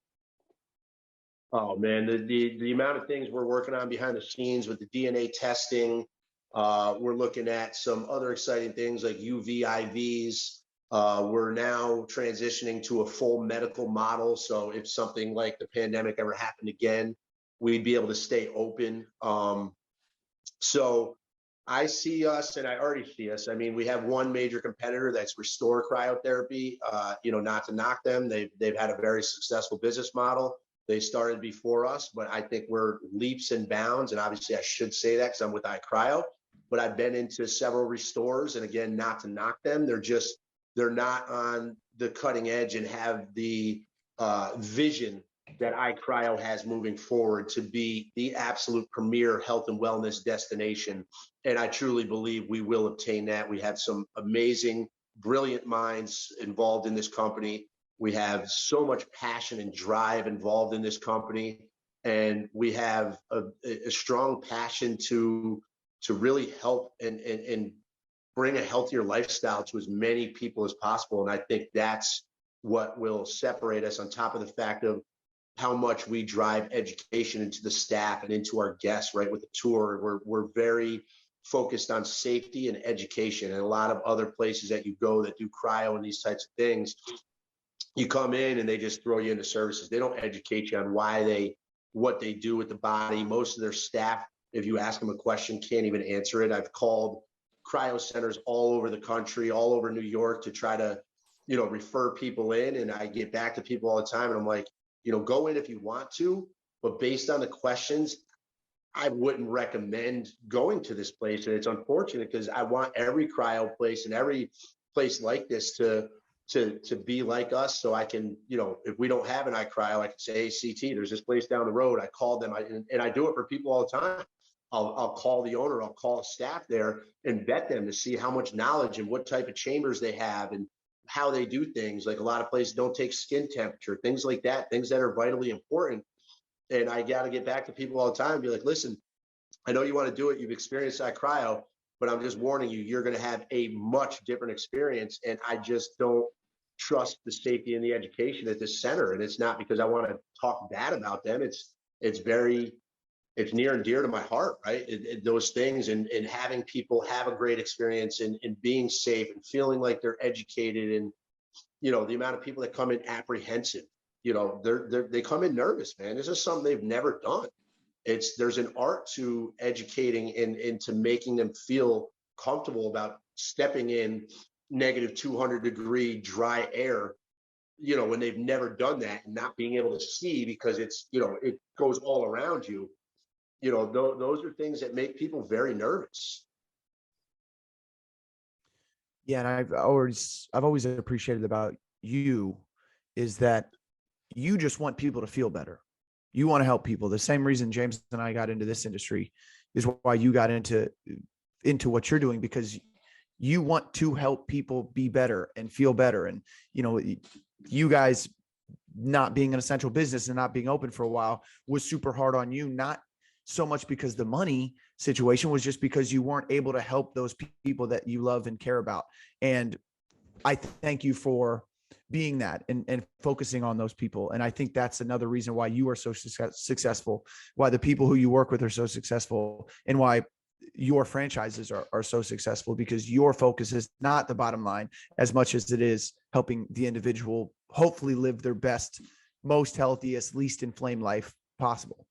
Oh man, the amount of things we're working on behind the scenes with the DNA testing. We're looking at some other exciting things like UV IVs. We're now transitioning to a full medical model. So if something like the pandemic ever happened again, we'd be able to stay open. So I see us, and I already see us. I mean, we have one major competitor that's Restore Cryotherapy. Not to knock them, they've had a very successful business model. They started before us, but I think we're leaps and bounds. And obviously, I should say that because I'm with iCryo. But I've been into several restores, and again, not to knock them, they're not on the cutting edge and have the vision that iCryo has moving forward to be the absolute premier health and wellness destination. And I truly believe we will obtain that. We have some amazing, brilliant minds involved in this company. We have so much passion and drive involved in this company. And we have a strong passion to really help and bring a healthier lifestyle to as many people as possible. And I think that's what will separate us, on top of the fact of how much we drive education into the staff and into our guests, right? With the tour, we're very focused on safety and education. And a lot of other places that you go that do cryo and these types of things, you come in and they just throw you into services. They don't educate you on what they do with the body. Most of their staff, if you ask them a question, can't even answer it. I've called cryo centers all over the country, all over New York, to try to, refer people in. And I get back to people all the time, and I'm like, go in if you want to, but based on the questions, I wouldn't recommend going to this place. And it's unfortunate because I want every cryo place and every place like this to be like us. So I can, if we don't have an iCryo, I can say, hey, CT, there's this place down the road. I called them, and I do it for people all the time. I'll call the owner, I'll call staff there and vet them to see how much knowledge and what type of chambers they have and how they do things. Like a lot of places don't take skin temperature, things like that, things that are vitally important. And I got to get back to people all the time and be like, listen, I know you want to do it. You've experienced iCryo, but I'm just warning you, you're going to have a much different experience. And I just don't trust the safety and the education at this center. And it's not because I want to talk bad about them. It's near and dear to my heart, right? Those things and having people have a great experience and being safe and feeling like they're educated, and the amount of people that come in apprehensive, they come in nervous, man. This is something they've never done. There's an art to educating and into making them feel comfortable about stepping in negative 200-degree dry air, when they've never done that, and not being able to see because it goes all around you. Those are things that make people very nervous. Yeah, and I've always appreciated about you is that you just want people to feel better. You want to help people. The same reason James and I got into this industry is why you got into what you're doing, because you want to help people be better and feel better. And, you guys not being an essential business and not being open for a while was super hard on you, not so much because the money situation was just because you weren't able to help those people that you love and care about. And I thank you for being that and focusing on those people. And I think that's another reason why you are so successful, why the people who you work with are so successful, and why your franchises are so successful, because your focus is not the bottom line as much as it is helping the individual hopefully live their best, most healthiest, least inflamed life possible.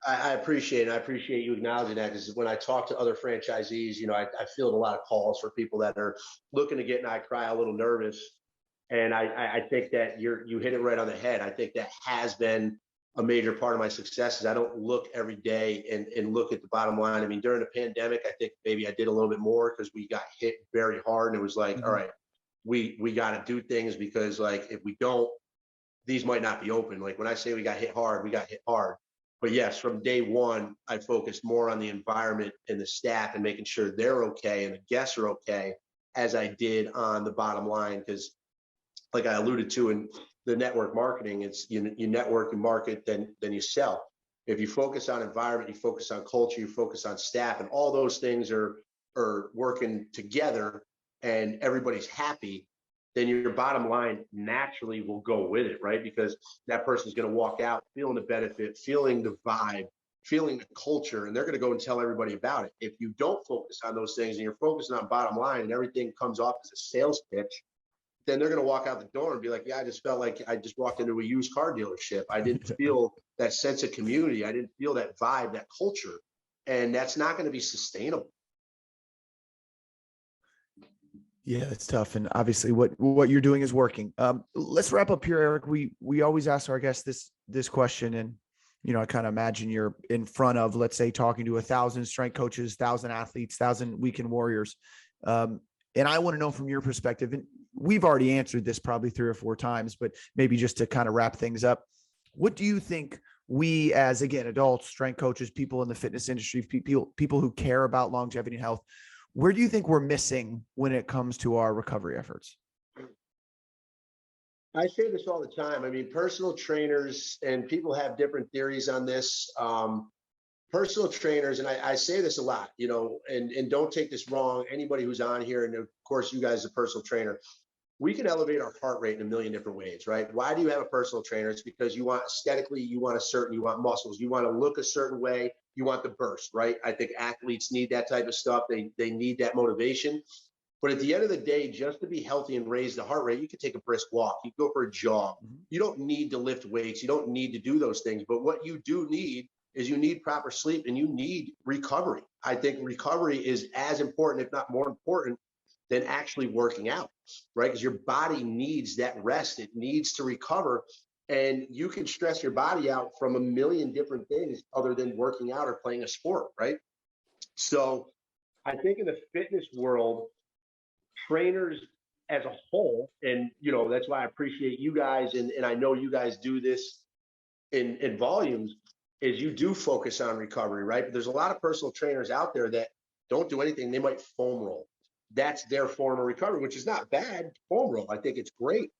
I appreciate it. I appreciate you acknowledging that, because when I talk to other franchisees, I field a lot of calls for people that are looking to get an iCryo a little nervous. And I think that you hit it right on the head. I think that has been a major part of my success. Is I don't look every day and look at the bottom line. I mean, during the pandemic, I think maybe I did a little bit more because we got hit very hard, and it was like, all right, we got to do things, because like if we don't, these might not be open. Like when I say we got hit hard, we got hit hard. But yes, from day one, I focused more on the environment and the staff and making sure they're okay and the guests are okay, as I did on the bottom line. Because like I alluded to in the network marketing, it's you network and market, then you sell. If you focus on environment, you focus on culture, you focus on staff, and all those things are working together and everybody's happy, then your bottom line naturally will go with it, right? Because that person's going to walk out feeling the benefit, feeling the vibe, feeling the culture, and they're going to go and tell everybody about it. If you don't focus on those things and you're focusing on bottom line and everything comes off as a sales pitch, then they're going to walk out the door and be like, yeah, I just felt like I just walked into a used car dealership. I didn't feel that sense of community. I didn't feel that vibe, that culture. And that's not going to be sustainable. Yeah, it's tough. And obviously what you're doing is working. Let's wrap up here, Aric. We always ask our guests this question. And, I kind of imagine you're in front of, let's say, talking to 1,000 strength coaches, 1,000 athletes, 1,000 weekend warriors. And I want to know from your perspective, and we've already answered this probably 3 or 4 times, but maybe just to kind of wrap things up, what do you think we, as, again, adults, strength coaches, people in the fitness industry, people who care about longevity and health, where do you think we're missing when it comes to our recovery efforts? I say this all the time. I mean, personal trainers, and people have different theories on this. Personal trainers, and I say this a lot, and don't take this wrong, anybody who's on here, and of course you guys as a personal trainer, we can elevate our heart rate in a million different ways, right? Why do you have a personal trainer? It's because you want aesthetically, you want muscles, you want to look a certain way, you want the burst, right? I think athletes need that type of stuff. They need that motivation. But at the end of the day, just to be healthy and raise the heart rate, you can take a brisk walk, you go for a jog. You don't need to lift weights, you don't need to do those things. But what you do need is you need proper sleep, and you need recovery. I think recovery is as important, if not more important, than actually working out, right? Because your body needs that rest. It needs to recover. And you can stress your body out from a million different things other than working out or playing a sport, right? So I think in the fitness world, trainers as a whole, and that's why I appreciate you guys, and I know you guys do this in volumes, is you do focus on recovery, right? But there's a lot of personal trainers out there that don't do anything. They might foam roll. That's their form of recovery, which is not bad. Foam roll, I think it's great.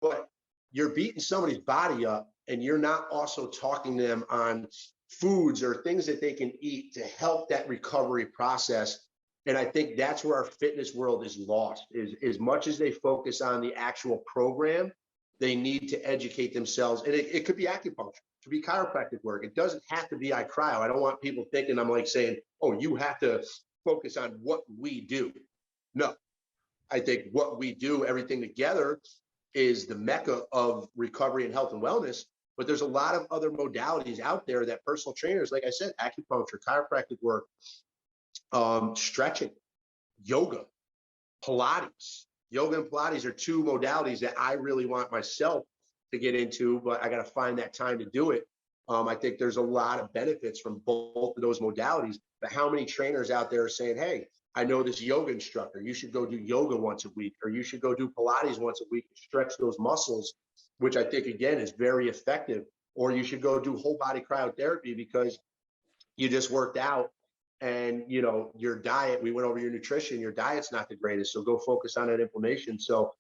But you're beating somebody's body up, and you're not also talking to them on foods or things that they can eat to help that recovery process. And I think that's where our fitness world is lost, is as much as they focus on the actual program, they need to educate themselves. And it could be acupuncture, it could be chiropractic work. It doesn't have to be iCryo. I don't want people thinking I'm like saying, oh, you have to focus on what we do. No, I think what we do, everything together, is the mecca of recovery and health and wellness. But there's a lot of other modalities out there that personal trainers, like I said, acupuncture, chiropractic work, stretching, yoga, Pilates. Yoga and Pilates are two modalities that I really want myself to get into, but I got to find that time to do it. I think there's a lot of benefits from both of those modalities, but how many trainers out there are saying, hey, I know this yoga instructor, you should go do yoga once a week, or you should go do Pilates once a week and stretch those muscles, which I think, again, is very effective. Or you should go do whole body cryotherapy because you just worked out and, you know, your diet, we went over your nutrition, your diet's not the greatest. So go focus on that inflammation. So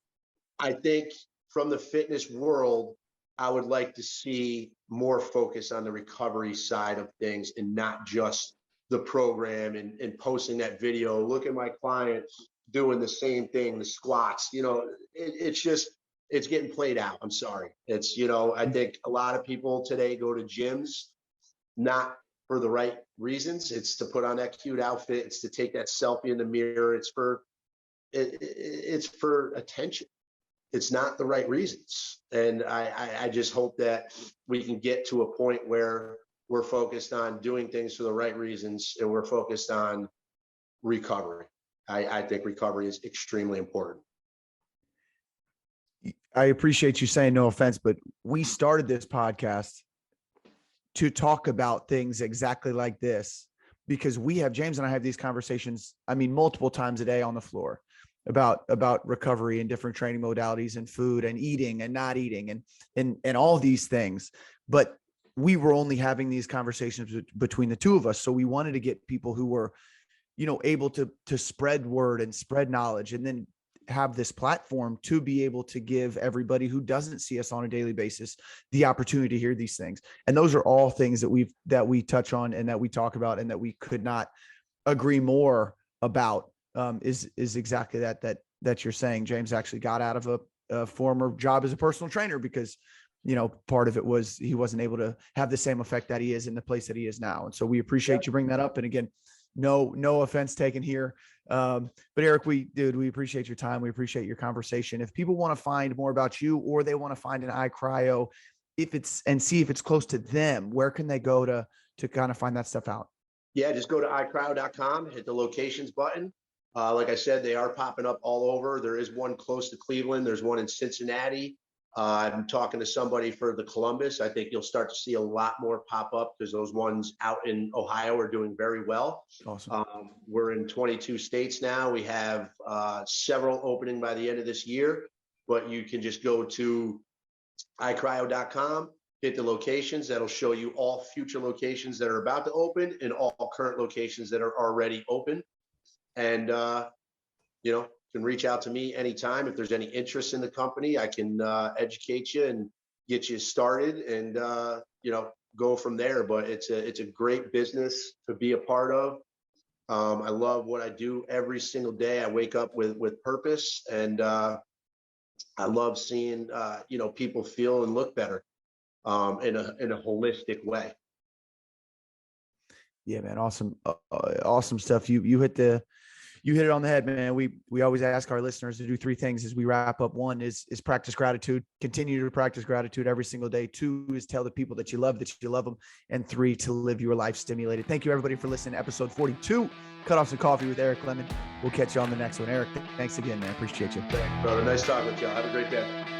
I think from the fitness world, I would like to see more focus on the recovery side of things and not just the program and posting that video. Look at my client doing the same thing, the squats, you know, it's just, it's getting played out. I'm sorry. It's, you know, I think a lot of people today go to gyms, not for the right reasons. It's to put on that cute outfit. It's to take that selfie in the mirror. It's for attention. It's not the right reasons. And I just hope that we can get to a point where we're focused on doing things for the right reasons and we're focused on recovery. I think recovery is extremely important. I appreciate you saying no offense, but we started this podcast to talk about things exactly like this because James and I have these conversations, I mean, multiple times a day on the floor about recovery and different training modalities and food and eating and not eating and all these things. But we were only having these conversations between the two of us. So we wanted to get people who were, you know, able to spread word and spread knowledge and then have this platform to be able to give everybody who doesn't see us on a daily basis the opportunity to hear these things. And those are all things that we touch on and that we talk about and that we could not agree more about. Is exactly that you're saying. James actually got out of a former job as a personal trainer because, you know, part of it was he wasn't able to have the same effect that he is in the place that he is now. And so we appreciate you bringing that up. And again, no offense taken here. But Aric, we appreciate your time. We appreciate your conversation. If people want to find more about you or they want to find an iCryo, and see if it's close to them, where can they go to kind of find that stuff out? Yeah, just go to iCryo.com, hit the locations button. Like I said, they are popping up all over. There is one close to Cleveland. There's one in Cincinnati. I'm talking to somebody for the Columbus. I think you'll start to see a lot more pop up because those ones out in Ohio are doing very well. Awesome. We're in 22 states now. We have several opening by the end of this year, but you can just go to iCryo.com, hit the locations. That'll show you all future locations that are about to open and all current locations that are already open. And, you know, you can reach out to me anytime. If there's any interest in the company, I can educate you and get you started and, you know, go from there. But it's a great business to be a part of. I love what I do every single day. I wake up with purpose and I love seeing, you know, people feel and look better in a holistic way. Yeah, man. Awesome. Awesome stuff. You hit it on the head, man. We always ask our listeners to do three things as we wrap up. One is practice gratitude, continue to practice gratitude every single day. Two is tell the people that you love them. And three, to live your life stimulated. Thank you everybody for listening to episode 42, Cutoffs and Coffee with Aric Lemon. We'll catch you on the next one. Aric, thanks again, man. Appreciate you. Thanks, brother. Nice talking with you. Have a great day.